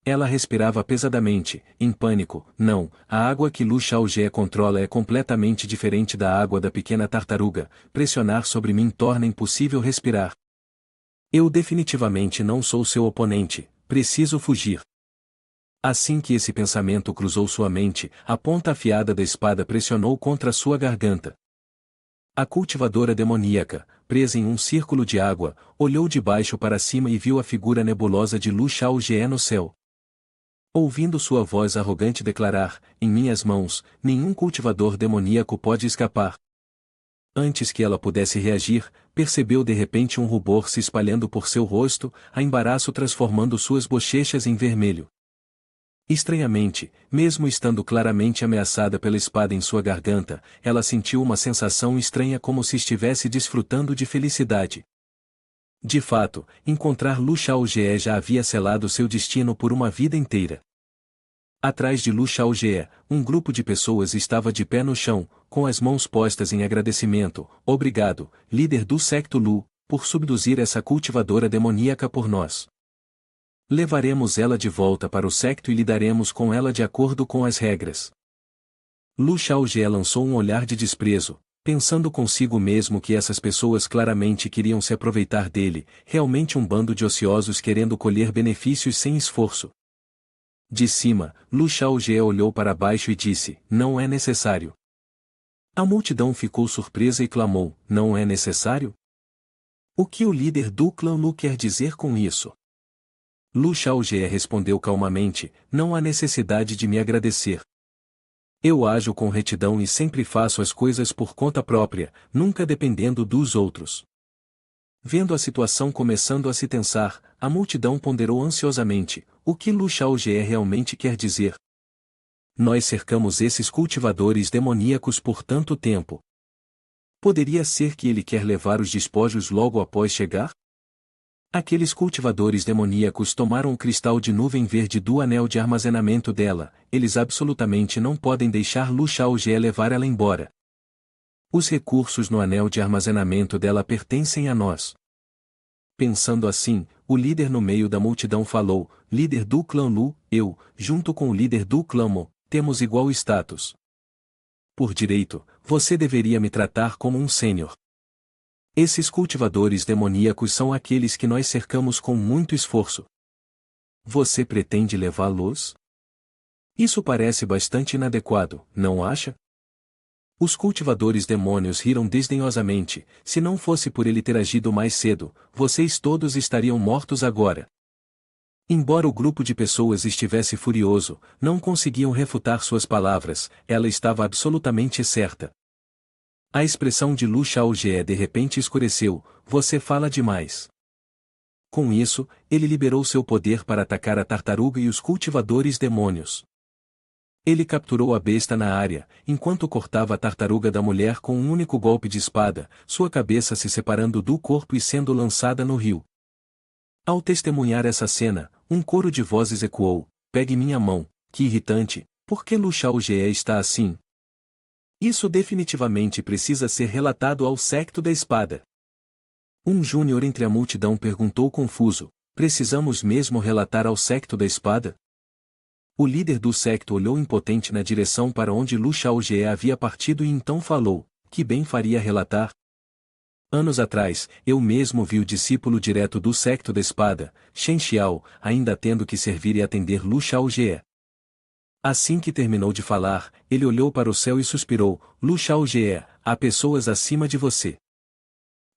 Ela respirava pesadamente, em pânico. Não, a água que Lu Xiaojie controla é completamente diferente da água da pequena tartaruga. Pressionar sobre mim torna impossível respirar. Eu definitivamente não sou seu oponente, preciso fugir. Assim que esse pensamento cruzou sua mente, a ponta afiada da espada pressionou contra sua garganta. A cultivadora demoníaca, presa em um círculo de água, olhou de baixo para cima e viu a figura nebulosa de Lu Xiaojie no céu. Ouvindo sua voz arrogante declarar: em minhas mãos, nenhum cultivador demoníaco pode escapar. Antes que ela pudesse reagir, percebeu de repente um rubor se espalhando por seu rosto, a embaraço transformando suas bochechas em vermelho. Estranhamente, mesmo estando claramente ameaçada pela espada em sua garganta, ela sentiu uma sensação estranha como se estivesse desfrutando de felicidade. De fato, encontrar Lu Xiaojie já havia selado seu destino por uma vida inteira. Atrás de Lu Xiaojie, um grupo de pessoas estava de pé no chão, com as mãos postas em agradecimento. Obrigado, líder do secto Lu, por subduzir essa cultivadora demoníaca por nós. Levaremos ela de volta para o secto e lidaremos com ela de acordo com as regras. Lu Xiaojie lançou um olhar de desprezo, pensando consigo mesmo que essas pessoas claramente queriam se aproveitar dele, realmente um bando de ociosos querendo colher benefícios sem esforço. De cima, Lu Xiaojie olhou para baixo e disse, não é necessário. A multidão ficou surpresa e clamou, não é necessário? O que o líder do clã Lu quer dizer com isso? Lu Xiaojie respondeu calmamente, não há necessidade de me agradecer. Eu ajo com retidão e sempre faço as coisas por conta própria, nunca dependendo dos outros. Vendo a situação começando a se tensar, a multidão ponderou ansiosamente, o que Lu Xiaojie realmente quer dizer? Nós cercamos esses cultivadores demoníacos por tanto tempo. Poderia ser que ele quer levar os despojos logo após chegar? Aqueles cultivadores demoníacos tomaram o cristal de nuvem verde do anel de armazenamento dela, eles absolutamente não podem deixar Lu Xiaojie levar ela embora. Os recursos no anel de armazenamento dela pertencem a nós. Pensando assim, o líder no meio da multidão falou, líder do clã Lu, eu, junto com o líder do clã Mo, temos igual status. Por direito, você deveria me tratar como um sênior. Esses cultivadores demoníacos são aqueles que nós cercamos com muito esforço. Você pretende levá-los? Isso parece bastante inadequado, não acha? Os cultivadores demônios riram desdenhosamente, se não fosse por ele ter agido mais cedo, vocês todos estariam mortos agora. Embora o grupo de pessoas estivesse furioso, não conseguiam refutar suas palavras, ela estava absolutamente certa. A expressão de Lu Xiaojie de repente escureceu, você fala demais. Com isso, ele liberou seu poder para atacar a tartaruga e os cultivadores demônios. Ele capturou a besta na área, enquanto cortava a tartaruga da mulher com um único golpe de espada, sua cabeça se separando do corpo e sendo lançada no rio. Ao testemunhar essa cena, um coro de vozes ecoou, pegue minha mão, que irritante, por que Lu Xiaojie está assim? Isso definitivamente precisa ser relatado ao secto da espada. Um júnior entre a multidão perguntou confuso, precisamos mesmo relatar ao secto da espada? O líder do secto olhou impotente na direção para onde Lu Xiaojie havia partido e então falou, que bem faria relatar? Anos atrás, eu mesmo vi o discípulo direto do secto da espada, Shen Xiao, ainda tendo que servir e atender Lu Xiaojie. Assim que terminou de falar, ele olhou para o céu e suspirou, Lu Xiaojie, há pessoas acima de você.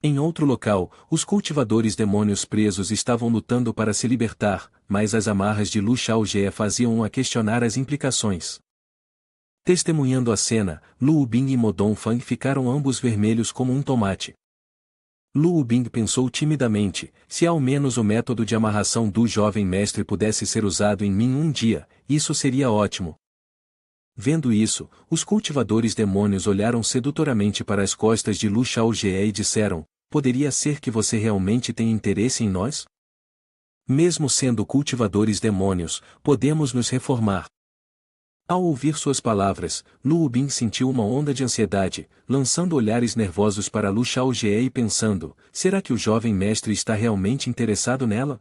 Em outro local, os cultivadores demônios presos estavam lutando para se libertar, mas as amarras de Lu Xiaojie faziam-o a questionar as implicações. Testemunhando a cena, Lu Bing e Mo Dongfang ficaram ambos vermelhos como um tomate. Lu Bing pensou timidamente, se ao menos o método de amarração do jovem mestre pudesse ser usado em mim um dia, isso seria ótimo. Vendo isso, os cultivadores demônios olharam sedutoramente para as costas de Lu Xiaojie e disseram, poderia ser que você realmente tenha interesse em nós? Mesmo sendo cultivadores demônios, podemos nos reformar. Ao ouvir suas palavras, Lu Bing sentiu uma onda de ansiedade, lançando olhares nervosos para Lu Xiaojie e pensando, será que o jovem mestre está realmente interessado nela?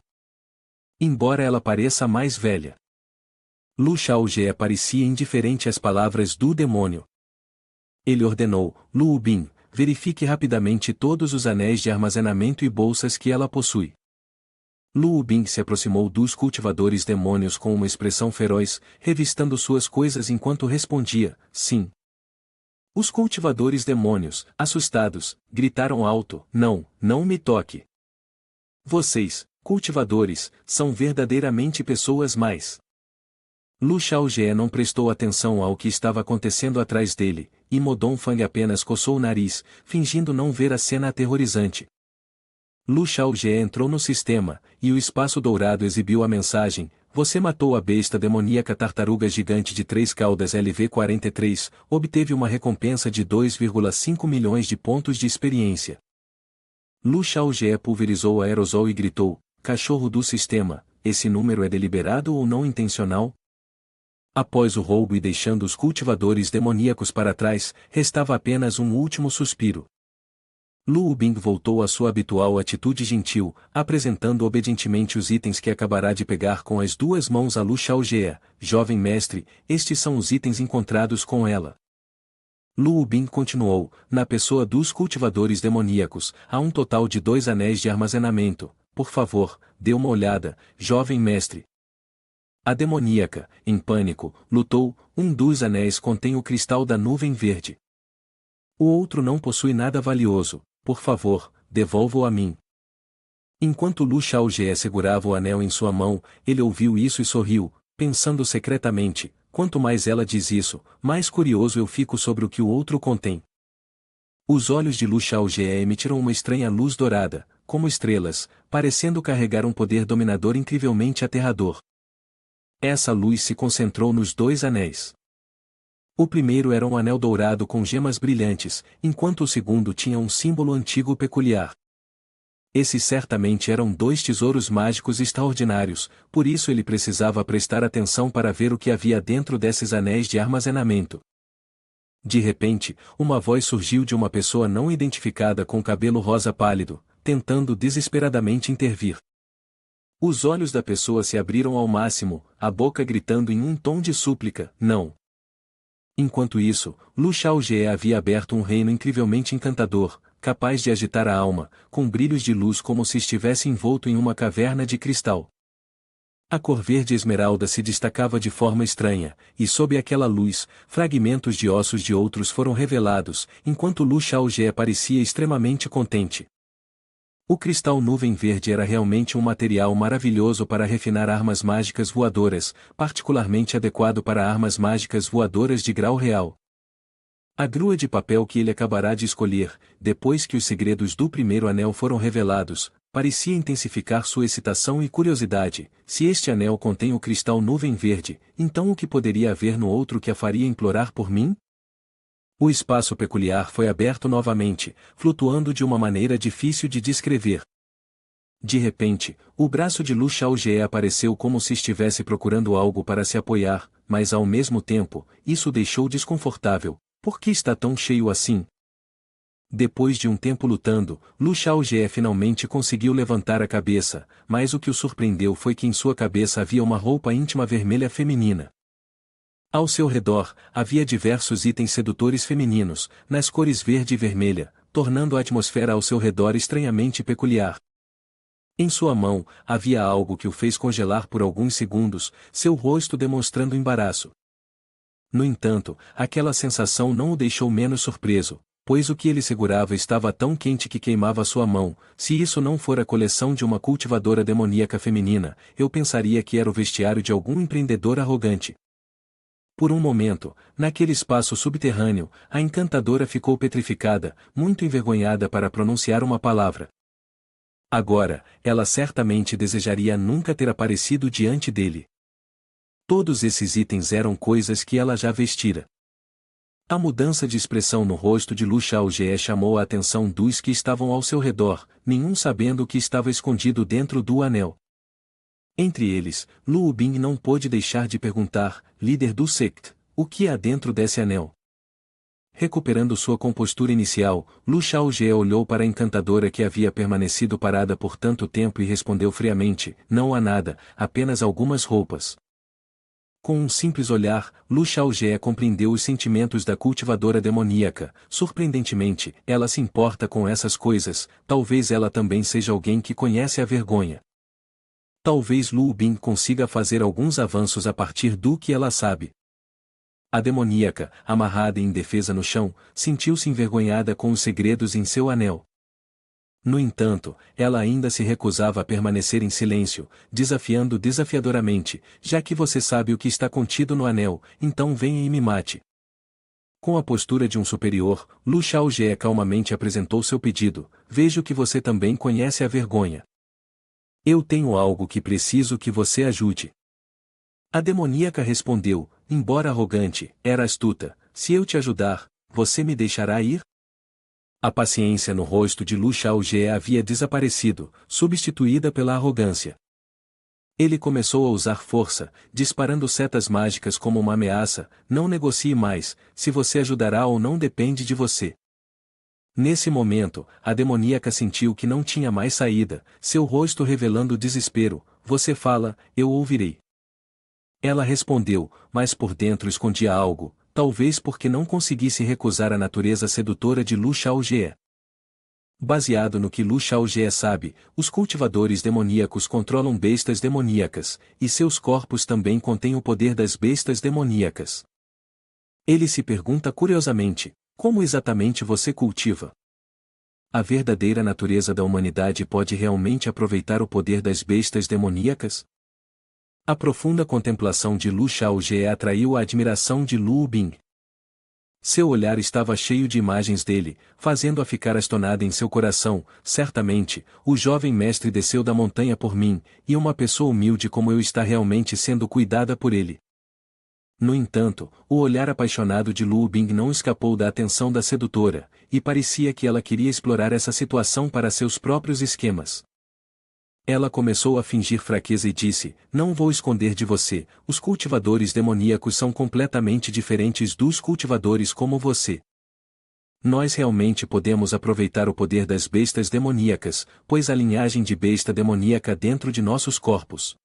Embora ela pareça mais velha. Lu Xiaojie parecia indiferente às palavras do demônio. Ele ordenou, Lu Bing, verifique rapidamente todos os anéis de armazenamento e bolsas que ela possui. Lu Bing se aproximou dos cultivadores demônios com uma expressão feroz, revistando suas coisas enquanto respondia, sim. Os cultivadores demônios, assustados, gritaram alto, não, não me toque. Vocês, cultivadores, são verdadeiramente pessoas mais. Lu Xiaojie não prestou atenção ao que estava acontecendo atrás dele, e Mo Dongfang apenas coçou o nariz, fingindo não ver a cena aterrorizante. Lu Xiaojie entrou no sistema, e o espaço dourado exibiu a mensagem: "Você matou a besta demoníaca tartaruga gigante de 3 caudas LV-43, obteve uma recompensa de 2,5 milhões de pontos de experiência." Lu Xiaojie pulverizou o aerosol e gritou: "Cachorro do sistema, esse número é deliberado ou não intencional?" Após o roubo e deixando os cultivadores demoníacos para trás, restava apenas um último suspiro. Lu Bing voltou à sua habitual atitude gentil, apresentando obedientemente os itens que acabará de pegar com as duas mãos a Lu Xiaojie. "Jovem mestre, estes são os itens encontrados com ela." Lu Bing continuou: "Na pessoa dos cultivadores demoníacos, há um total de 2 anéis de armazenamento. Por favor, dê uma olhada, jovem mestre." A demoníaca, em pânico, lutou: "Um dos anéis contém o cristal da nuvem verde. O outro não possui nada valioso, por favor, devolva-o a mim." Enquanto Lu Xiaojie segurava o anel em sua mão, ele ouviu isso e sorriu, pensando secretamente: "Quanto mais ela diz isso, mais curioso eu fico sobre o que o outro contém." Os olhos de Lu Xiaojie emitiram uma estranha luz dourada, como estrelas, parecendo carregar um poder dominador incrivelmente aterrador. Essa luz se concentrou nos 2 anéis. O primeiro era um anel dourado com gemas brilhantes, enquanto o segundo tinha um símbolo antigo peculiar. Esses certamente eram 2 tesouros mágicos extraordinários, por isso ele precisava prestar atenção para ver o que havia dentro desses anéis de armazenamento. De repente, uma voz surgiu de uma pessoa não identificada com cabelo rosa pálido, tentando desesperadamente intervir. Os olhos da pessoa se abriram ao máximo, a boca gritando em um tom de súplica: "Não!" Enquanto isso, Lu Xiaojie havia aberto um reino incrivelmente encantador, capaz de agitar a alma, com brilhos de luz como se estivesse envolto em uma caverna de cristal. A cor verde esmeralda se destacava de forma estranha, e sob aquela luz, fragmentos de ossos de outros foram revelados, enquanto Lu Xiaojie parecia extremamente contente. O cristal nuvem verde era realmente um material maravilhoso para refinar armas mágicas voadoras, particularmente adequado para armas mágicas voadoras de grau real. A grua de papel que ele acabará de escolher, depois que os segredos do primeiro anel foram revelados, parecia intensificar sua excitação e curiosidade. Se este anel contém o cristal nuvem verde, então o que poderia haver no outro que a faria implorar por mim? O espaço peculiar foi aberto novamente, flutuando de uma maneira difícil de descrever. De repente, o braço de Lu Xiaojie apareceu como se estivesse procurando algo para se apoiar, mas ao mesmo tempo, isso o deixou desconfortável. Por que está tão cheio assim? Depois de um tempo lutando, Lu Xiaojie finalmente conseguiu levantar a cabeça, mas o que o surpreendeu foi que em sua cabeça havia uma roupa íntima vermelha feminina. Ao seu redor, havia diversos itens sedutores femininos, nas cores verde e vermelha, tornando a atmosfera ao seu redor estranhamente peculiar. Em sua mão, havia algo que o fez congelar por alguns segundos, seu rosto demonstrando embaraço. No entanto, aquela sensação não o deixou menos surpreso, pois o que ele segurava estava tão quente que queimava sua mão. Se isso não for a coleção de uma cultivadora demoníaca feminina, eu pensaria que era o vestiário de algum empreendedor arrogante. Por um momento, naquele espaço subterrâneo, a encantadora ficou petrificada, muito envergonhada para pronunciar uma palavra. Agora, ela certamente desejaria nunca ter aparecido diante dele. Todos esses itens eram coisas que ela já vestira. A mudança de expressão no rosto de Lu Xiaojie chamou a atenção dos que estavam ao seu redor, nenhum sabendo o que estava escondido dentro do anel. Entre eles, Lu Bing não pôde deixar de perguntar: "Líder do sect, o que há dentro desse anel?" Recuperando sua compostura inicial, Lu Xiaojie olhou para a encantadora que havia permanecido parada por tanto tempo e respondeu friamente: "Não há nada, apenas algumas roupas." Com um simples olhar, Lu Xiaojie compreendeu os sentimentos da cultivadora demoníaca. Surpreendentemente, ela se importa com essas coisas, talvez ela também seja alguém que conhece a vergonha. Talvez Lu Bing consiga fazer alguns avanços a partir do que ela sabe. A demoníaca, amarrada e indefesa no chão, sentiu-se envergonhada com os segredos em seu anel. No entanto, ela ainda se recusava a permanecer em silêncio, desafiando desafiadoramente: já que você sabe o que está contido no anel, então venha e me mate. Com a postura de um superior, Lu Xiaojie calmamente apresentou seu pedido: vejo que você também conhece a vergonha. Eu tenho algo que preciso que você ajude. A demoníaca respondeu, embora arrogante, era astuta: se eu te ajudar, você me deixará ir? A paciência no rosto de Lu Xiaojie havia desaparecido, substituída pela arrogância. Ele começou a usar força, disparando setas mágicas como uma ameaça: não negocie mais, se você ajudará ou não depende de você. Nesse momento, a demoníaca sentiu que não tinha mais saída, seu rosto revelando desespero: você fala, eu ouvirei. Ela respondeu, mas por dentro escondia algo, talvez porque não conseguisse recusar a natureza sedutora de Lu Xiaojie. Baseado no que Lu Xiaojie sabe, os cultivadores demoníacos controlam bestas demoníacas, e seus corpos também contêm o poder das bestas demoníacas. Ele se pergunta curiosamente: como exatamente você cultiva? A verdadeira natureza da humanidade pode realmente aproveitar o poder das bestas demoníacas? A profunda contemplação de Lu Xiaojie atraiu a admiração de Lu Bing. Seu olhar estava cheio de imagens dele, fazendo-a ficar astonada em seu coração: certamente, o jovem mestre desceu da montanha por mim, e uma pessoa humilde como eu está realmente sendo cuidada por ele. No entanto, o olhar apaixonado de Lu Bing não escapou da atenção da sedutora, e parecia que ela queria explorar essa situação para seus próprios esquemas. Ela começou a fingir fraqueza e disse: não vou esconder de você, os cultivadores demoníacos são completamente diferentes dos cultivadores como você. Nós realmente podemos aproveitar o poder das bestas demoníacas, pois a linhagem de besta demoníaca dentro de nossos corpos.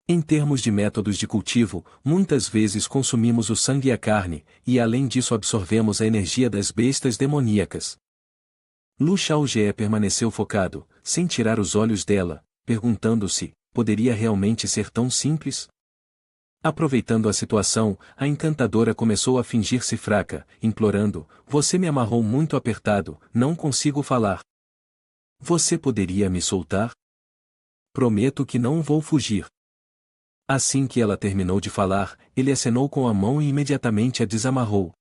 Em termos de métodos de cultivo, muitas vezes consumimos o sangue e a carne, e além disso absorvemos a energia das bestas demoníacas. Lu Xiaojie permaneceu focado, sem tirar os olhos dela, perguntando-se: poderia realmente ser tão simples? Aproveitando a situação, a encantadora começou a fingir-se fraca, implorando: você me amarrou muito apertado, não consigo falar. Você poderia me soltar? Prometo que não vou fugir. Assim que ela terminou de falar, ele acenou com a mão e imediatamente a desamarrou.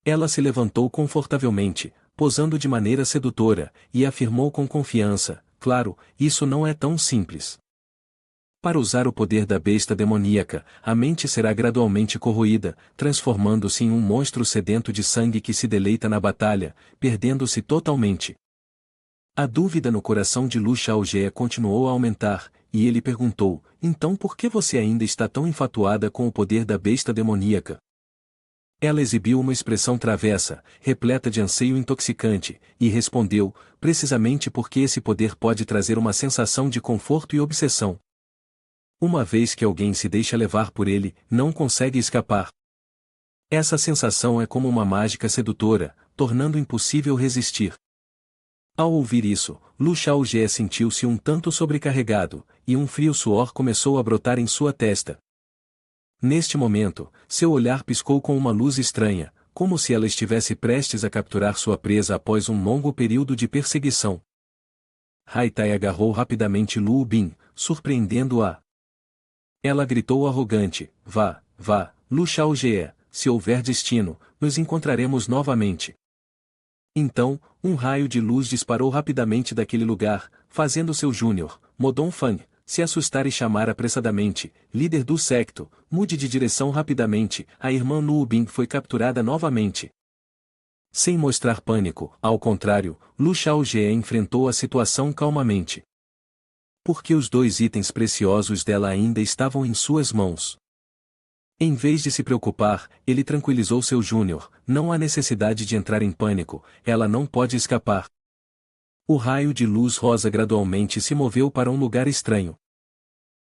Ela se levantou confortavelmente, posando de maneira sedutora, e afirmou com confiança: claro, isso não é tão simples. Para usar o poder da besta demoníaca, a mente será gradualmente corroída, transformando-se em um monstro sedento de sangue que se deleita na batalha, perdendo-se totalmente. A dúvida no coração de Lu Xiaojie continuou a aumentar, e ele perguntou: então por que você ainda está tão enfatuada com o poder da besta demoníaca? Ela exibiu uma expressão travessa, repleta de anseio intoxicante, e respondeu: precisamente porque esse poder pode trazer uma sensação de conforto e obsessão. Uma vez que alguém se deixa levar por ele, não consegue escapar. Essa sensação é como uma mágica sedutora, tornando impossível resistir. Ao ouvir isso, Lu Xiaojie sentiu-se um tanto sobrecarregado, e um frio suor começou a brotar em sua testa. Neste momento, seu olhar piscou com uma luz estranha, como se ela estivesse prestes a capturar sua presa após um longo período de perseguição. Haitai agarrou rapidamente Lu Bin, surpreendendo-a. Ela gritou arrogante: vá, vá, Lu Xiaojie, se houver destino, nos encontraremos novamente. Então, um raio de luz disparou rapidamente daquele lugar, fazendo seu júnior, Modong Fang, se assustar e chamar apressadamente: líder do secto, mude de direção rapidamente. A irmã Lu Bing foi capturada novamente. Sem mostrar pânico, ao contrário, Lu Xiaojie enfrentou a situação calmamente. Porque os dois itens preciosos dela ainda estavam em suas mãos. Em vez de se preocupar, ele tranquilizou seu júnior: não há necessidade de entrar em pânico, ela não pode escapar. O raio de luz rosa gradualmente se moveu para um lugar estranho.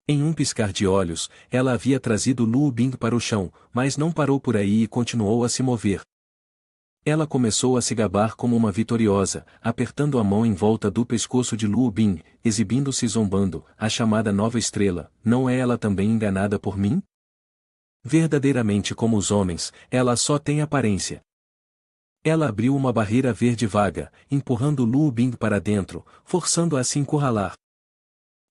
Em um piscar de olhos, ela havia trazido Lu Bing para o chão, mas não parou por aí e continuou a se mover. Ela começou a se gabar como uma vitoriosa, apertando a mão em volta do pescoço de Lu Bing, exibindo-se zombando: a chamada nova estrela, não é ela também enganada por mim? Verdadeiramente como os homens, ela só tem aparência. Ela abriu uma barreira verde vaga, empurrando Lu Bing para dentro, forçando-a a se encurralar.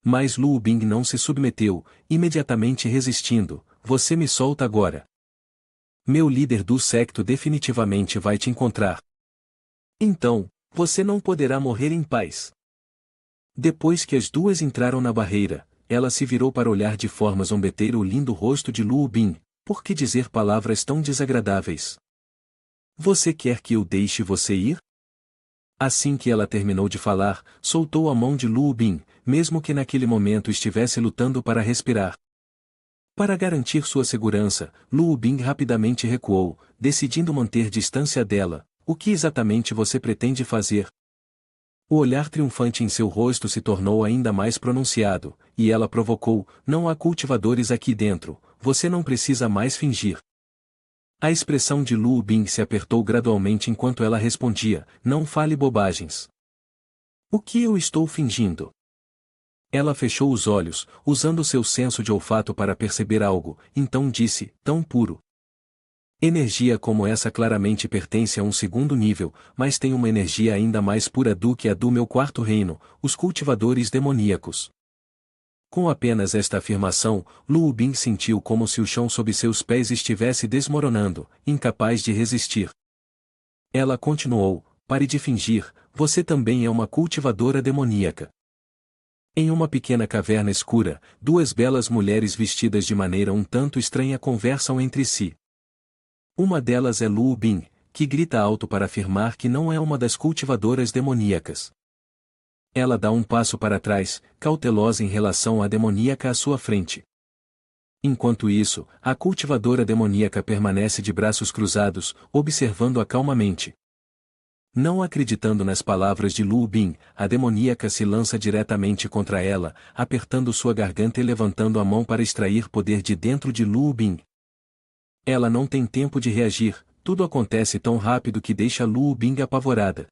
Mas Lu Bing não se submeteu, imediatamente resistindo. Você me solta agora. Meu líder do secto definitivamente vai te encontrar. Então, você não poderá morrer em paz. Depois que as duas entraram na barreira, ela se virou para olhar de forma zombeteira o lindo rosto de Lu Bing. Por que dizer palavras tão desagradáveis? Você quer que eu deixe você ir? Assim que ela terminou de falar, soltou a mão de Lu Bing, mesmo que naquele momento estivesse lutando para respirar. Para garantir sua segurança, Lu Bing rapidamente recuou, decidindo manter distância dela. O que exatamente você pretende fazer? O olhar triunfante em seu rosto se tornou ainda mais pronunciado, e ela provocou: não há cultivadores aqui dentro, você não precisa mais fingir. A expressão de Lu Bing se apertou gradualmente enquanto ela respondia: não fale bobagens. O que eu estou fingindo? Ela fechou os olhos, usando seu senso de olfato para perceber algo, então disse: tão puro. Energia como essa claramente pertence a um segundo nível, mas tem uma energia ainda mais pura do que a do meu quarto reino, os cultivadores demoníacos. Com apenas esta afirmação, Lu Bing sentiu como se o chão sob seus pés estivesse desmoronando, incapaz de resistir. Ela continuou: pare de fingir, você também é uma cultivadora demoníaca. Em uma pequena caverna escura, duas belas mulheres vestidas de maneira um tanto estranha conversam entre si. Uma delas é Lu Bing, que grita alto para afirmar que não é uma das cultivadoras demoníacas. Ela dá um passo para trás, cautelosa em relação à demoníaca à sua frente. Enquanto isso, a cultivadora demoníaca permanece de braços cruzados, observando-a calmamente. Não acreditando nas palavras de Lu Bing, a demoníaca se lança diretamente contra ela, apertando sua garganta e levantando a mão para extrair poder de dentro de Lu Bing. Ela não tem tempo de reagir, tudo acontece tão rápido que deixa Lu Bing apavorada.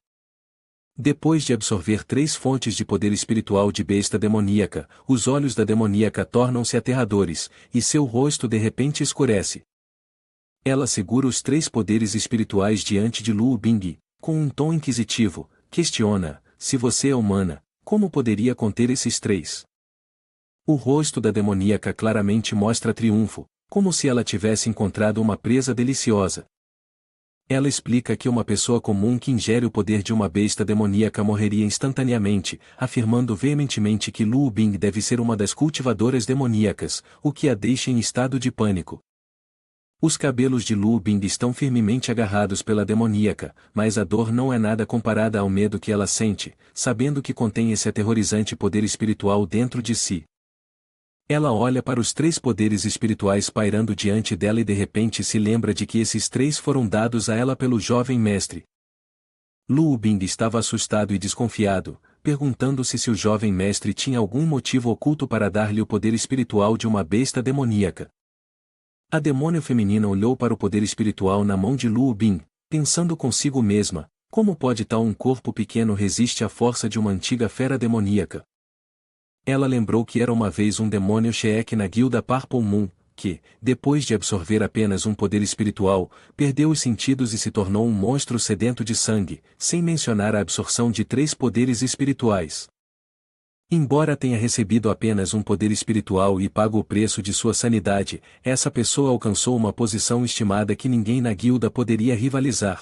Depois de absorver 3 fontes de poder espiritual de besta demoníaca, os olhos da demoníaca tornam-se aterradores, e seu rosto de repente escurece. Ela segura os 3 poderes espirituais diante de Lu Bing, com um tom inquisitivo, questiona: se você é humana, como poderia conter esses 3? O rosto da demoníaca claramente mostra triunfo, como se ela tivesse encontrado uma presa deliciosa. Ela explica que uma pessoa comum que ingere o poder de uma besta demoníaca morreria instantaneamente, afirmando veementemente que Lu Bing deve ser uma das cultivadoras demoníacas, o que a deixa em estado de pânico. Os cabelos de Lu Bing estão firmemente agarrados pela demoníaca, mas a dor não é nada comparada ao medo que ela sente, sabendo que contém esse aterrorizante poder espiritual dentro de si. Ela olha para os 3 poderes espirituais pairando diante dela e de repente se lembra de que esses 3 foram dados a ela pelo jovem mestre. Lu Bing estava assustado e desconfiado, perguntando-se se o jovem mestre tinha algum motivo oculto para dar-lhe o poder espiritual de uma besta demoníaca. A demônio feminina olhou para o poder espiritual na mão de Lu Bing, pensando consigo mesma: como pode tal um corpo pequeno resiste à força de uma antiga fera demoníaca? Ela lembrou que era uma vez um demônio Sheek na guilda Purple Moon, que, depois de absorver apenas um poder espiritual, perdeu os sentidos e se tornou um monstro sedento de sangue, sem mencionar a absorção de 3 poderes espirituais. Embora tenha recebido apenas um poder espiritual e pago o preço de sua sanidade, essa pessoa alcançou uma posição estimada que ninguém na guilda poderia rivalizar.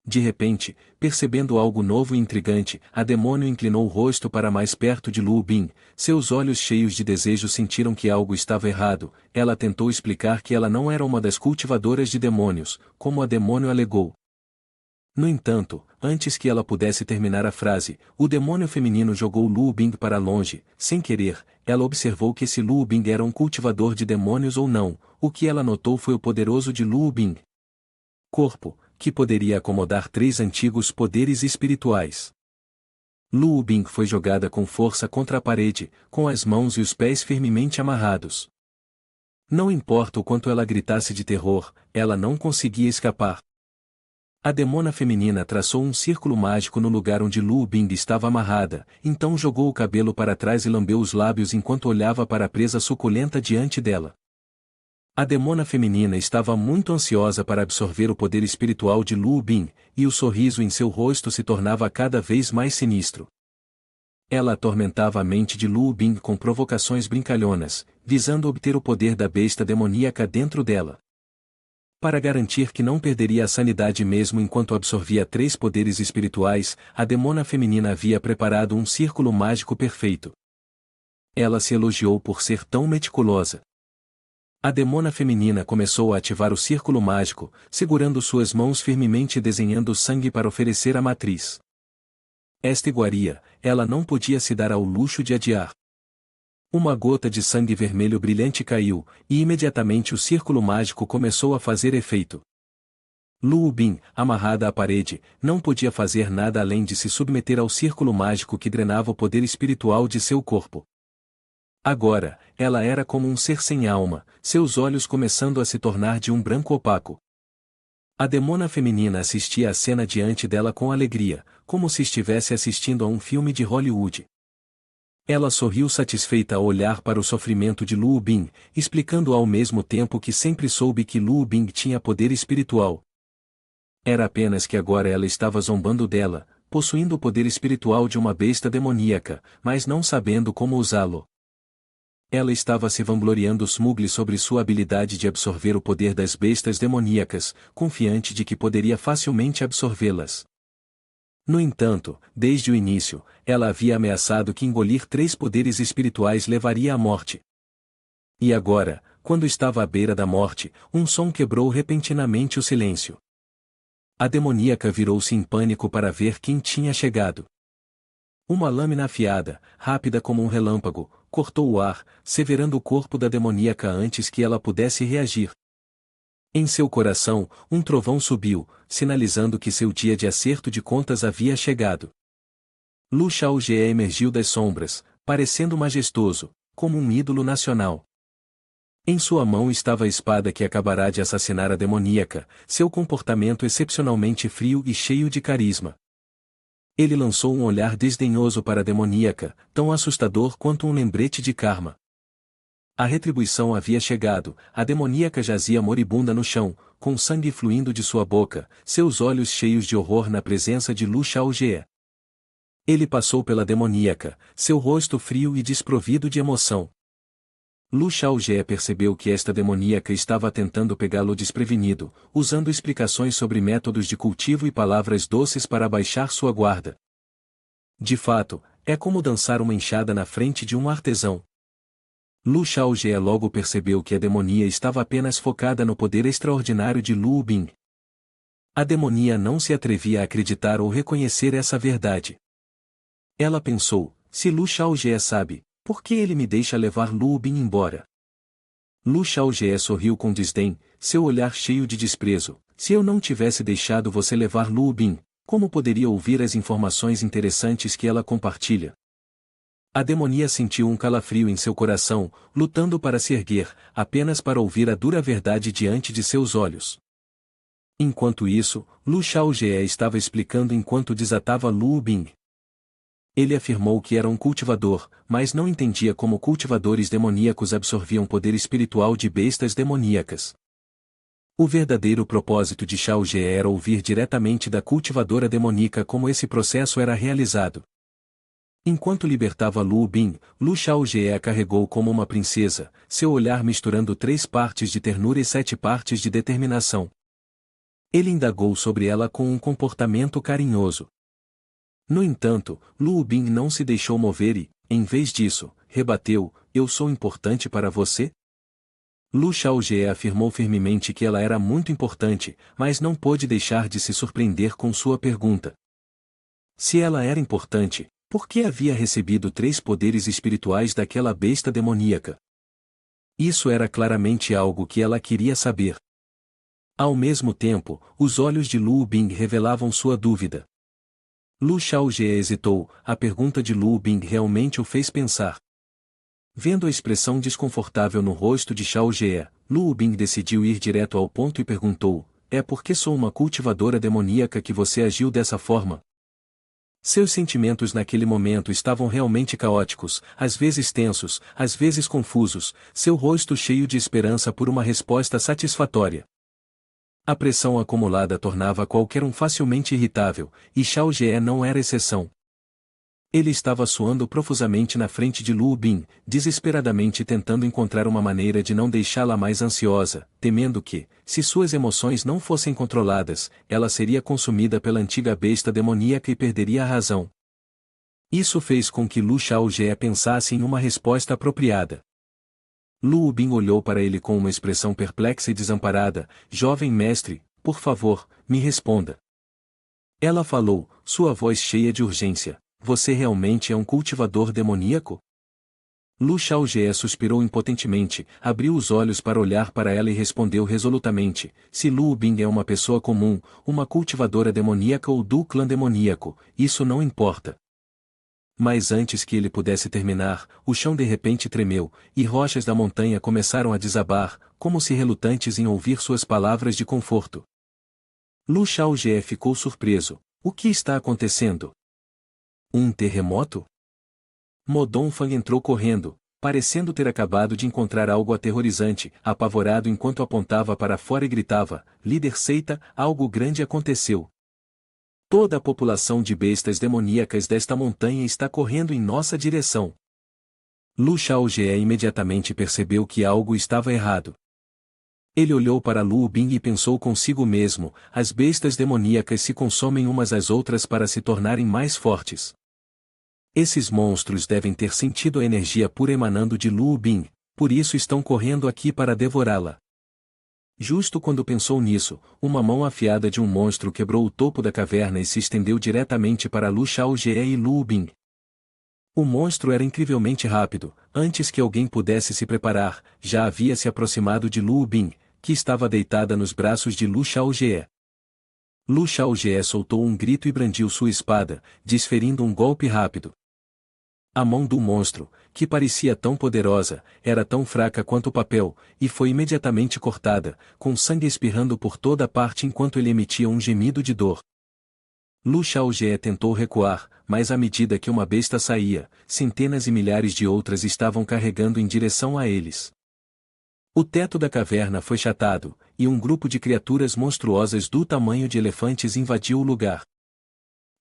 De repente, percebendo algo novo e intrigante, a demônio inclinou o rosto para mais perto de Lu Bing. Seus olhos cheios de desejo sentiram que algo estava errado. Ela tentou explicar que ela não era uma das cultivadoras de demônios, como a demônio alegou. No entanto, antes que ela pudesse terminar a frase, o demônio feminino jogou Lu Bing para longe. Sem querer, ela observou que se Lu Bing era um cultivador de demônios ou não. O que ela notou foi o poderoso de Lu Bing. Corpo, que poderia acomodar 3 antigos poderes espirituais. Lu Bing foi jogada com força contra a parede, com as mãos e os pés firmemente amarrados. Não importa o quanto ela gritasse de terror, ela não conseguia escapar. A demona feminina traçou um círculo mágico no lugar onde Lu Bing estava amarrada, então jogou o cabelo para trás e lambeu os lábios enquanto olhava para a presa suculenta diante dela. A demona feminina estava muito ansiosa para absorver o poder espiritual de Lu Bin, e o sorriso em seu rosto se tornava cada vez mais sinistro. Ela atormentava a mente de Lu Bin com provocações brincalhonas, visando obter o poder da besta demoníaca dentro dela. Para garantir que não perderia a sanidade mesmo enquanto absorvia 3 poderes espirituais, a demona feminina havia preparado um círculo mágico perfeito. Ela se elogiou por ser tão meticulosa. A demona feminina começou a ativar o círculo mágico, segurando suas mãos firmemente e desenhando sangue para oferecer à matriz. Esta iguaria, ela não podia se dar ao luxo de adiar. Uma gota de sangue vermelho brilhante caiu, e imediatamente o círculo mágico começou a fazer efeito. Lu Bin, amarrada à parede, não podia fazer nada além de se submeter ao círculo mágico que drenava o poder espiritual de seu corpo. Agora, ela era como um ser sem alma, seus olhos começando a se tornar de um branco opaco. A demona feminina assistia à cena diante dela com alegria, como se estivesse assistindo a um filme de Hollywood. Ela sorriu satisfeita ao olhar para o sofrimento de Lu Bin, explicando ao mesmo tempo que sempre soube que Lu Bin tinha poder espiritual. Era apenas que agora ela estava zombando dela, possuindo o poder espiritual de uma besta demoníaca, mas não sabendo como usá-lo. Ela estava se vangloriando smugly sobre sua habilidade de absorver o poder das bestas demoníacas, confiante de que poderia facilmente absorvê-las. No entanto, desde o início, ela havia ameaçado que engolir 3 poderes espirituais levaria à morte. E agora, quando estava à beira da morte, um som quebrou repentinamente o silêncio. A demoníaca virou-se em pânico para ver quem tinha chegado. Uma lâmina afiada, rápida como um relâmpago, cortou o ar, severando o corpo da demoníaca antes que ela pudesse reagir. Em seu coração, um trovão subiu, sinalizando que seu dia de acerto de contas havia chegado. Lu Shaojie emergiu das sombras, parecendo majestoso, como um ídolo nacional. Em sua mão estava a espada que acabará de assassinar a demoníaca, seu comportamento excepcionalmente frio e cheio de carisma. Ele lançou um olhar desdenhoso para a demoníaca, tão assustador quanto um lembrete de karma. A retribuição havia chegado, a demoníaca jazia moribunda no chão, com sangue fluindo de sua boca, seus olhos cheios de horror na presença de Lu Shaojie. Ele passou pela demoníaca, seu rosto frio e desprovido de emoção. Lu Shaojie percebeu que esta demoníaca estava tentando pegá-lo desprevenido, usando explicações sobre métodos de cultivo e palavras doces para abaixar sua guarda. De fato, é como dançar uma enxada na frente de um artesão. Lu Shaojie logo percebeu que a demonia estava apenas focada no poder extraordinário de Lu Bin. A demonia não se atrevia a acreditar ou reconhecer essa verdade. Ela pensou, se Lu Shaojie sabe, por que ele me deixa levar Lu Bin embora? Lu Shaojie sorriu com desdém, seu olhar cheio de desprezo. Se eu não tivesse deixado você levar Lu Bin, como poderia ouvir as informações interessantes que ela compartilha? A demonia sentiu um calafrio em seu coração, lutando para se erguer, apenas para ouvir a dura verdade diante de seus olhos. Enquanto isso, Lu Shaojie estava explicando enquanto desatava Lu Bin. Ele afirmou que era um cultivador, mas não entendia como cultivadores demoníacos absorviam poder espiritual de bestas demoníacas. O verdadeiro propósito de Shaojie era ouvir diretamente da cultivadora demoníaca como esse processo era realizado. Enquanto libertava Lu Bin, Lu Shaojie a carregou como uma princesa, seu olhar misturando 3 partes de ternura e 7 partes de determinação. Ele indagou sobre ela com um comportamento carinhoso. No entanto, Lu Bin não se deixou mover e, em vez disso, rebateu, eu sou importante para você? Lu Shaojie afirmou firmemente que ela era muito importante, mas não pôde deixar de se surpreender com sua pergunta. Se ela era importante, por que havia recebido 3 poderes espirituais daquela besta demoníaca? Isso era claramente algo que ela queria saber. Ao mesmo tempo, os olhos de Lu Bin revelavam sua dúvida. Lu Shaojie hesitou, a pergunta de Lu Bin realmente o fez pensar. Vendo a expressão desconfortável no rosto de Shaojie, Lu Bin decidiu ir direto ao ponto e perguntou, é porque sou uma cultivadora demoníaca que você agiu dessa forma? Seus sentimentos naquele momento estavam realmente caóticos, às vezes tensos, às vezes confusos, seu rosto cheio de esperança por uma resposta satisfatória. A pressão acumulada tornava qualquer um facilmente irritável, e Xiao Jie não era exceção. Ele estava suando profusamente na frente de Lu Bin, desesperadamente tentando encontrar uma maneira de não deixá-la mais ansiosa, temendo que, se suas emoções não fossem controladas, ela seria consumida pela antiga besta demoníaca e perderia a razão. Isso fez com que Lu Xiaojie pensasse em uma resposta apropriada. Lu Bin olhou para ele com uma expressão perplexa e desamparada. Jovem mestre, por favor, me responda. Ela falou, sua voz cheia de urgência. Você realmente é um cultivador demoníaco? Lu Xiaojie suspirou impotentemente, abriu os olhos para olhar para ela e respondeu resolutamente, se Lu Bin é uma pessoa comum, uma cultivadora demoníaca ou do clã demoníaco, isso não importa. Mas antes que ele pudesse terminar, o chão de repente tremeu, e rochas da montanha começaram a desabar, como se relutantes em ouvir suas palavras de conforto. Lu Xiaojie ficou surpreso. O que está acontecendo? Um terremoto? Mo Dongfang entrou correndo, parecendo ter acabado de encontrar algo aterrorizante, apavorado enquanto apontava para fora e gritava, líder seita, algo grande aconteceu. Toda a população de bestas demoníacas desta montanha está correndo em nossa direção. Lu Xiaojie imediatamente percebeu que algo estava errado. Ele olhou para Lu Bin e pensou consigo mesmo, as bestas demoníacas se consomem umas às outras para se tornarem mais fortes. Esses monstros devem ter sentido a energia pura emanando de Lu Bin, por isso estão correndo aqui para devorá-la. Justo quando pensou nisso, uma mão afiada de um monstro quebrou o topo da caverna e se estendeu diretamente para Lu Xiaojie e Lu Bin. O monstro era incrivelmente rápido, antes que alguém pudesse se preparar, já havia se aproximado de Lu Bin, que estava deitada nos braços de Lu Xiaojie. Lu Xiaojie soltou um grito e brandiu sua espada, desferindo um golpe rápido. A mão do monstro, que parecia tão poderosa, era tão fraca quanto o papel, e foi imediatamente cortada, com sangue espirrando por toda parte enquanto ele emitia um gemido de dor. Lu Xiaojie tentou recuar, mas à medida que uma besta saía, centenas e milhares de outras estavam carregando em direção a eles. O teto da caverna foi chatado, e um grupo de criaturas monstruosas do tamanho de elefantes invadiu o lugar.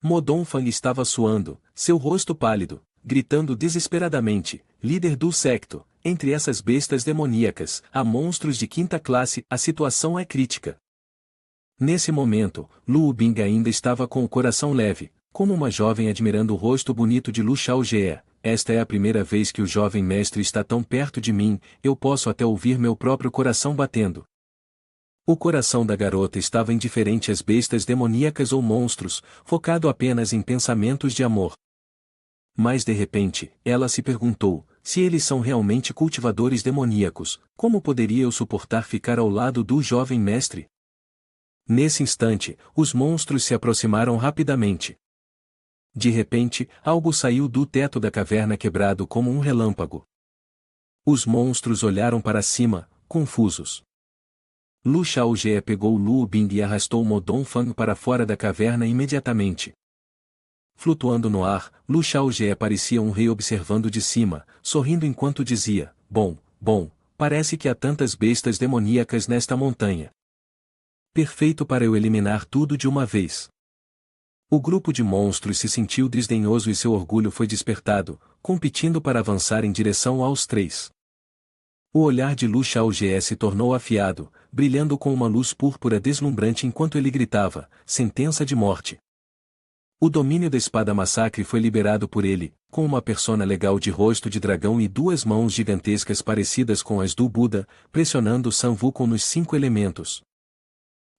Mo Dongfang estava suando, seu rosto pálido, gritando desesperadamente, líder do secto, entre essas bestas demoníacas, há monstros de quinta classe, a situação é crítica. Nesse momento, Lu Bin ainda estava com o coração leve, como uma jovem admirando o rosto bonito de Lu Xiaojie. Esta é a primeira vez que o jovem mestre está tão perto de mim, eu posso até ouvir meu próprio coração batendo. O coração da garota estava indiferente às bestas demoníacas ou monstros, focado apenas em pensamentos de amor. Mas de repente, ela se perguntou, se eles são realmente cultivadores demoníacos, como poderia eu suportar ficar ao lado do jovem mestre? Nesse instante, os monstros se aproximaram rapidamente. De repente, algo saiu do teto da caverna quebrado como um relâmpago. Os monstros olharam para cima, confusos. Lu Xiaojie pegou Lu Bin e arrastou Mo Dongfang para fora da caverna imediatamente. Flutuando no ar, Lu Xiaojie parecia um rei observando de cima, sorrindo enquanto dizia, bom, parece que há tantas bestas demoníacas nesta montanha. Perfeito para eu eliminar tudo de uma vez. O grupo de monstros se sentiu desdenhoso e seu orgulho foi despertado, competindo para avançar em direção aos três. O olhar de Lu Xiaojie se tornou afiado, brilhando com uma luz púrpura deslumbrante enquanto ele gritava, sentença de morte. O domínio da espada massacre foi liberado por ele, com uma persona legal de rosto de dragão e duas mãos gigantescas parecidas com as do Buda, pressionando Sun Wukong nos 5 elementos.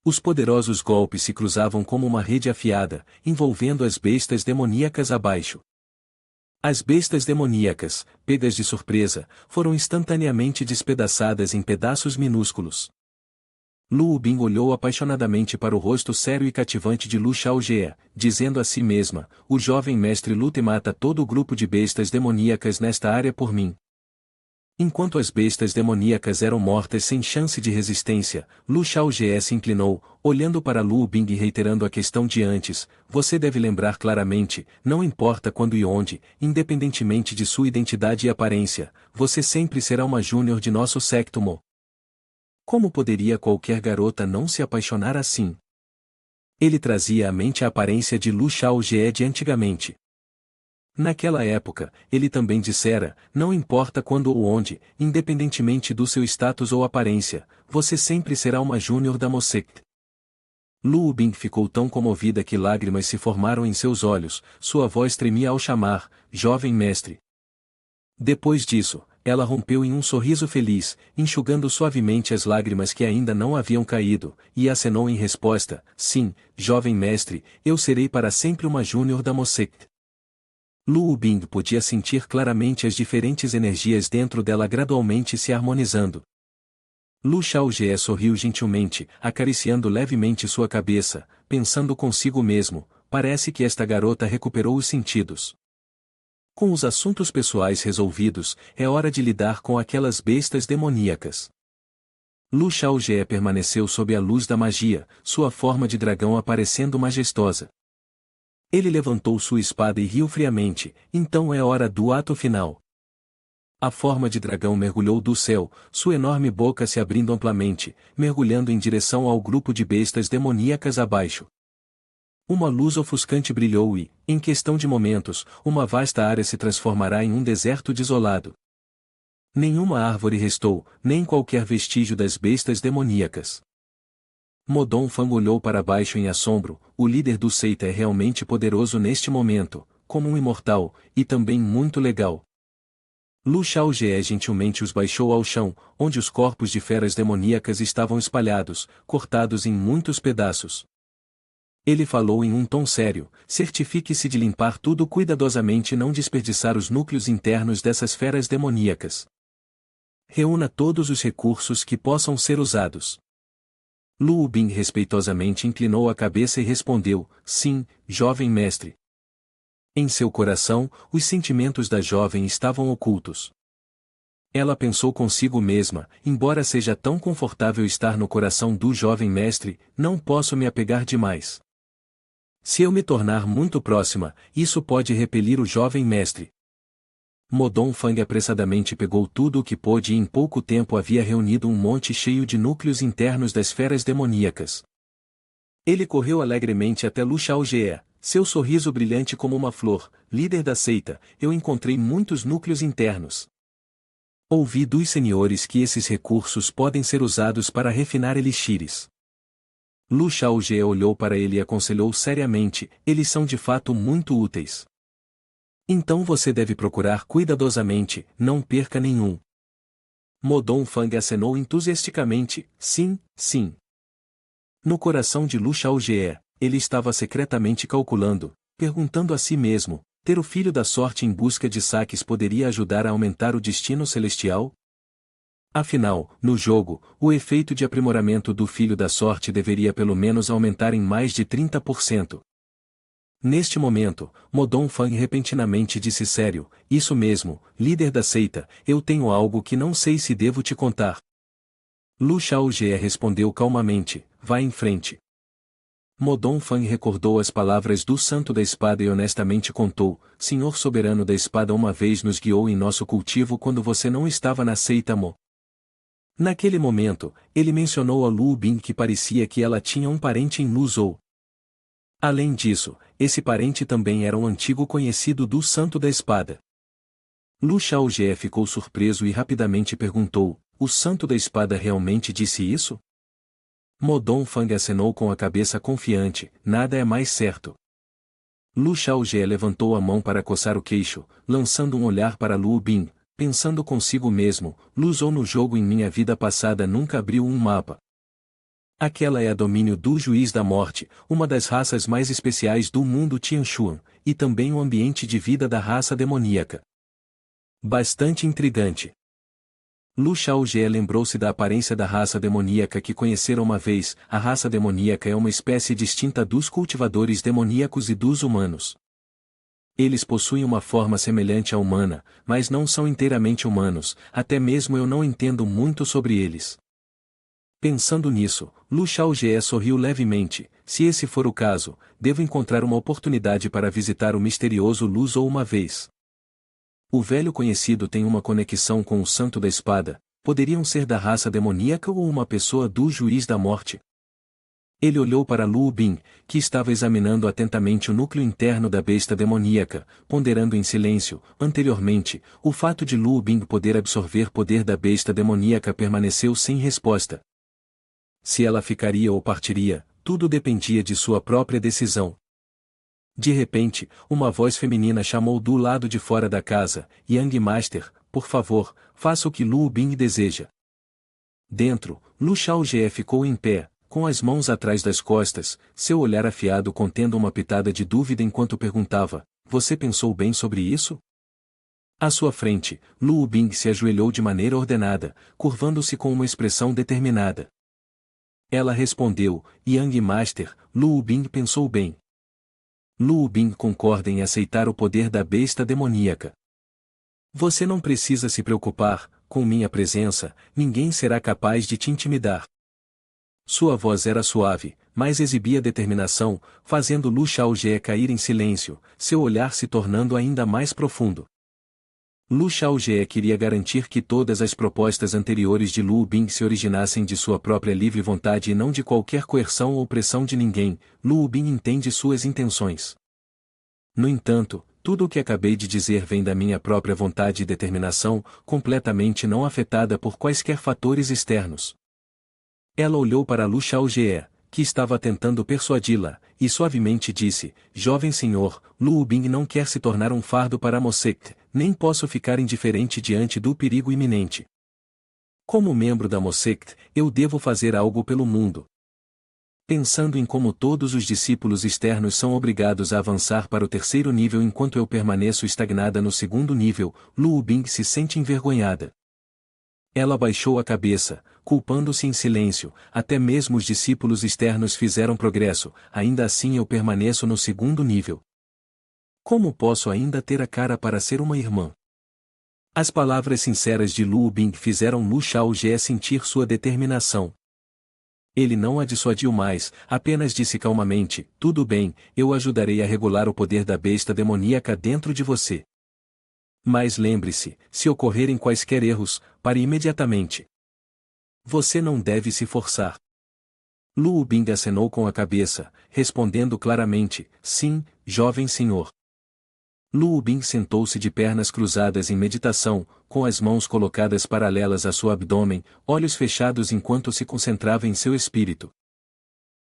Os poderosos golpes se cruzavam como uma rede afiada, envolvendo as bestas demoníacas abaixo. As bestas demoníacas, pegas de surpresa, foram instantaneamente despedaçadas em pedaços minúsculos. Lu Bin olhou apaixonadamente para o rosto sério e cativante de Lu Xiaojie, dizendo a si mesma, o jovem mestre luta e mata todo o grupo de bestas demoníacas nesta área por mim. Enquanto as bestas demoníacas eram mortas sem chance de resistência, Lu Xiaojie se inclinou, olhando para Lu Bing e reiterando a questão de antes: você deve lembrar claramente, não importa quando e onde, independentemente de sua identidade e aparência, você sempre será uma júnior de nosso séquito Mo. Como poderia qualquer garota não se apaixonar assim? Ele trazia à mente a aparência de Lu Xiaojie de antigamente. Naquela época, ele também dissera: não importa quando ou onde, independentemente do seu status ou aparência, você sempre será uma júnior da Mosect. Lu Bing ficou tão comovida que lágrimas se formaram em seus olhos, sua voz tremia ao chamar: jovem mestre. Depois disso, ela rompeu em um sorriso feliz, enxugando suavemente as lágrimas que ainda não haviam caído, e acenou em resposta: sim, jovem mestre, eu serei para sempre uma júnior da Mosect. Lu Bing podia sentir claramente as diferentes energias dentro dela gradualmente se harmonizando. Lu Xiaojie sorriu gentilmente, acariciando levemente sua cabeça, pensando consigo mesmo: parece que esta garota recuperou os sentidos. Com os assuntos pessoais resolvidos, é hora de lidar com aquelas bestas demoníacas. Lu Xiaojie permaneceu sob a luz da magia, sua forma de dragão aparecendo majestosa. Ele levantou sua espada e riu friamente: então é hora do ato final. A forma de dragão mergulhou do céu, sua enorme boca se abrindo amplamente, mergulhando em direção ao grupo de bestas demoníacas abaixo. Uma luz ofuscante brilhou e, em questão de momentos, uma vasta área se transformará em um deserto desolado. Nenhuma árvore restou, nem qualquer vestígio das bestas demoníacas. Mo Dongfang olhou para baixo em assombro: o líder do Seita é realmente poderoso neste momento, como um imortal, e também muito legal. Lu Xiaojie gentilmente os baixou ao chão, onde os corpos de feras demoníacas estavam espalhados, cortados em muitos pedaços. Ele falou em um tom sério: certifique-se de limpar tudo cuidadosamente e não desperdiçar os núcleos internos dessas feras demoníacas. Reúna todos os recursos que possam ser usados. Lu Bing respeitosamente inclinou a cabeça e respondeu: sim, jovem mestre. Em seu coração, os sentimentos da jovem estavam ocultos. Ela pensou consigo mesma: embora seja tão confortável estar no coração do jovem mestre, não posso me apegar demais. Se eu me tornar muito próxima, isso pode repelir o jovem mestre. Mo Dongfang apressadamente pegou tudo o que pôde e em pouco tempo havia reunido um monte cheio de núcleos internos das feras demoníacas. Ele correu alegremente até Lu Xiaojie, seu sorriso brilhante como uma flor: líder da seita, eu encontrei muitos núcleos internos. Ouvi dos senhores que esses recursos podem ser usados para refinar elixires. Lu Xiaojie olhou para ele e aconselhou seriamente: eles são de fato muito úteis. Então você deve procurar cuidadosamente, não perca nenhum. Mo Dongfang acenou entusiasticamente: sim, sim. No coração de Lu Xiaojie, ele estava secretamente calculando, perguntando a si mesmo: ter o filho da sorte em busca de saques poderia ajudar a aumentar o destino celestial? Afinal, no jogo, o efeito de aprimoramento do filho da sorte deveria pelo menos aumentar em mais de 30%. Neste momento, Mo Dongfang repentinamente disse sério: isso mesmo, líder da seita, eu tenho algo que não sei se devo te contar. Lu Xiaojie respondeu calmamente: vá em frente. Mo Dongfang recordou as palavras do Santo da Espada e honestamente contou: Senhor Soberano da Espada uma vez nos guiou em nosso cultivo quando você não estava na seita Mo. Naquele momento, ele mencionou a Lu Bing que parecia que ela tinha um parente em Lu Zhou. Além disso, esse parente também era um antigo conhecido do Santo da Espada. Lu Xiaojie ficou surpreso e rapidamente perguntou: o Santo da Espada realmente disse isso? Mo Dongfang acenou com a cabeça confiante: nada é mais certo. Lu Xiaojie levantou a mão para coçar o queixo, lançando um olhar para Lu Bing, pensando consigo mesmo: Lu Zhou no jogo em minha vida passada nunca abriu um mapa. Aquela é a domínio do Juiz da Morte, uma das raças mais especiais do mundo Tianshuan, e também o ambiente de vida da raça demoníaca. Bastante intrigante. Lu Xiaojie lembrou-se da aparência da raça demoníaca que conhecera uma vez. A raça demoníaca é uma espécie distinta dos cultivadores demoníacos e dos humanos. Eles possuem uma forma semelhante à humana, mas não são inteiramente humanos, até mesmo eu não entendo muito sobre eles. Pensando nisso, Lu Xiaojie sorriu levemente. Se esse for o caso, devo encontrar uma oportunidade para visitar o misterioso Lu Zhou uma vez. O velho conhecido tem uma conexão com o Santo da Espada. Poderiam ser da raça demoníaca ou uma pessoa do Juiz da Morte. Ele olhou para Lu Bin, que estava examinando atentamente o núcleo interno da besta demoníaca, ponderando em silêncio. Anteriormente, o fato de Lu Bin poder absorver poder da besta demoníaca permaneceu sem resposta. Se ela ficaria ou partiria, tudo dependia de sua própria decisão. De repente, uma voz feminina chamou do lado de fora da casa: Yang Master, por favor, faça o que Lu Bin deseja. Dentro, Lu Xiaojie ficou em pé, com as mãos atrás das costas, seu olhar afiado contendo uma pitada de dúvida enquanto perguntava: Você pensou bem sobre isso? À sua frente, Lu Bin se ajoelhou de maneira ordenada, curvando-se com uma expressão determinada. Ela respondeu: Yang Master, Lu Bin pensou bem. Lu Bin concorda em aceitar o poder da besta demoníaca. Você não precisa se preocupar, com minha presença, ninguém será capaz de te intimidar. Sua voz era suave, mas exibia determinação, fazendo Lu Xiaojie cair em silêncio, seu olhar se tornando ainda mais profundo. Lu Xiaojie queria garantir que todas as propostas anteriores de Lu Bin se originassem de sua própria livre vontade e não de qualquer coerção ou pressão de ninguém. Lu Bin entende suas intenções. No entanto, tudo o que acabei de dizer vem da minha própria vontade e determinação, completamente não afetada por quaisquer fatores externos. Ela olhou para Lu Xiaojie, que estava tentando persuadi-la, e suavemente disse: Jovem senhor, Lu Bin não quer se tornar um fardo para a Mosect, nem posso ficar indiferente diante do perigo iminente. Como membro da Mosect, eu devo fazer algo pelo mundo. Pensando em como todos os discípulos externos são obrigados a avançar para o terceiro nível enquanto eu permaneço estagnada no segundo nível, Lu Bin se sente envergonhada. Ela baixou a cabeça, culpando-se em silêncio. Até mesmo os discípulos externos fizeram progresso, ainda assim eu permaneço no segundo nível. Como posso ainda ter a cara para ser uma irmã? As palavras sinceras de Lu Bin fizeram Lu Xiaojie sentir sua determinação. Ele não a dissuadiu mais, apenas disse calmamente: Tudo bem, eu ajudarei a regular o poder da besta demoníaca dentro de você. Mas lembre-se, se ocorrerem quaisquer erros, pare imediatamente. Você não deve se forçar. Lu Bin acenou com a cabeça, respondendo claramente: Sim, jovem senhor. Lu Bin sentou-se de pernas cruzadas em meditação, com as mãos colocadas paralelas a seu abdômen, olhos fechados enquanto se concentrava em seu espírito.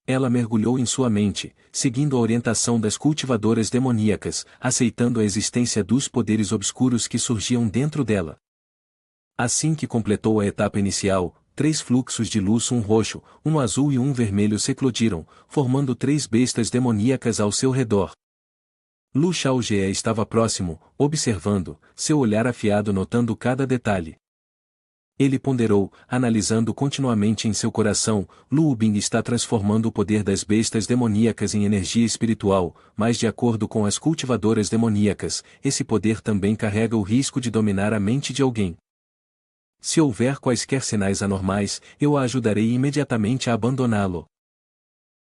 Ela mergulhou em sua mente, seguindo a orientação das cultivadoras demoníacas, aceitando a existência dos poderes obscuros que surgiam dentro dela. Assim que completou a etapa inicial, 3 fluxos de luz, um roxo, um azul e um vermelho se eclodiram, formando 3 bestas demoníacas ao seu redor. Lu Xiaojie estava próximo, observando, seu olhar afiado notando cada detalhe. Ele ponderou, analisando continuamente em seu coração: Lu Bin está transformando o poder das bestas demoníacas em energia espiritual, mas de acordo com as cultivadoras demoníacas, esse poder também carrega o risco de dominar a mente de alguém. Se houver quaisquer sinais anormais, eu a ajudarei imediatamente a abandoná-lo.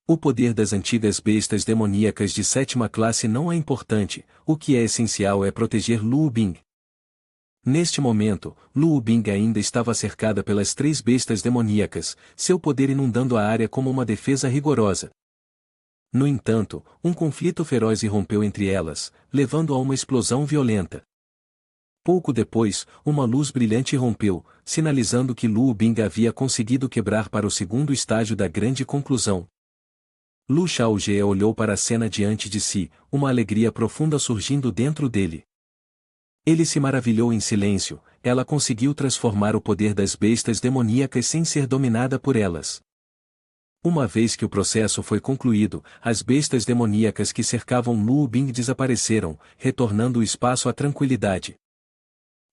O poder das antigas bestas demoníacas de 7ª classe não é importante, o que é essencial é proteger Lu Bin. Neste momento, Lu Bin ainda estava cercada pelas 3 bestas demoníacas, seu poder inundando a área como uma defesa rigorosa. No entanto, um conflito feroz irrompeu entre elas, levando a uma explosão violenta. Pouco depois, uma luz brilhante irrompeu, sinalizando que Lu Bin havia conseguido quebrar para o segundo estágio da grande conclusão. Lu Xiaojie olhou para a cena diante de si, uma alegria profunda surgindo dentro dele. Ele se maravilhou em silêncio, ela conseguiu transformar o poder das bestas demoníacas sem ser dominada por elas. Uma vez que o processo foi concluído, as bestas demoníacas que cercavam Lu Bin desapareceram, retornando o espaço à tranquilidade.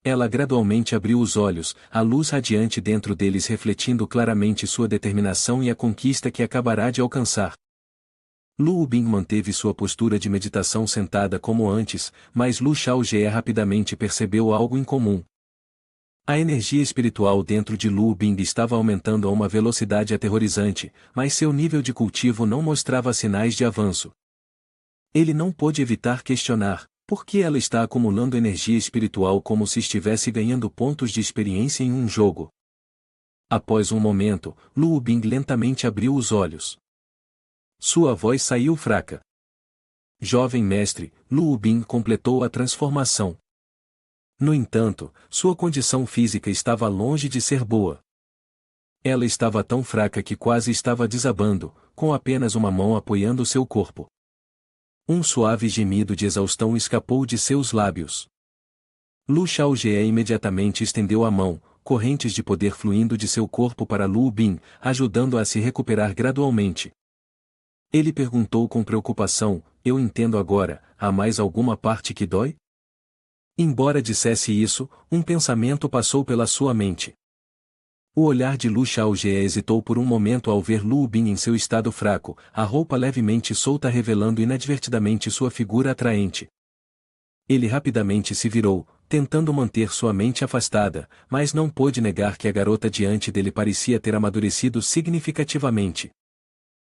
Ela gradualmente abriu os olhos, a luz radiante dentro deles refletindo claramente sua determinação e a conquista que acabará de alcançar. Luo Bin manteve sua postura de meditação sentada como antes, mas Lu Xiaojie rapidamente percebeu algo incomum. A energia espiritual dentro de Luo Bin estava aumentando a uma velocidade aterrorizante, mas seu nível de cultivo não mostrava sinais de avanço. Ele não pôde evitar questionar: por que ela está acumulando energia espiritual como se estivesse ganhando pontos de experiência em um jogo? Após um momento, Luo Bin lentamente abriu os olhos. Sua voz saiu fraca. Jovem mestre, Luo Bin completou a transformação. No entanto, sua condição física estava longe de ser boa. Ela estava tão fraca que quase estava desabando, com apenas uma mão apoiando seu corpo. Um suave gemido de exaustão escapou de seus lábios. Lu Xiaojie imediatamente estendeu a mão, correntes de poder fluindo de seu corpo para Luo Bin, ajudando-a a se recuperar gradualmente. Ele perguntou com preocupação: eu entendo agora, há mais alguma parte que dói? Embora dissesse isso, um pensamento passou pela sua mente. O olhar de Lu Xiaojie hesitou por um momento ao ver Luo Bin em seu estado fraco, a roupa levemente solta revelando inadvertidamente sua figura atraente. Ele rapidamente se virou, tentando manter sua mente afastada, mas não pôde negar que a garota diante dele parecia ter amadurecido significativamente.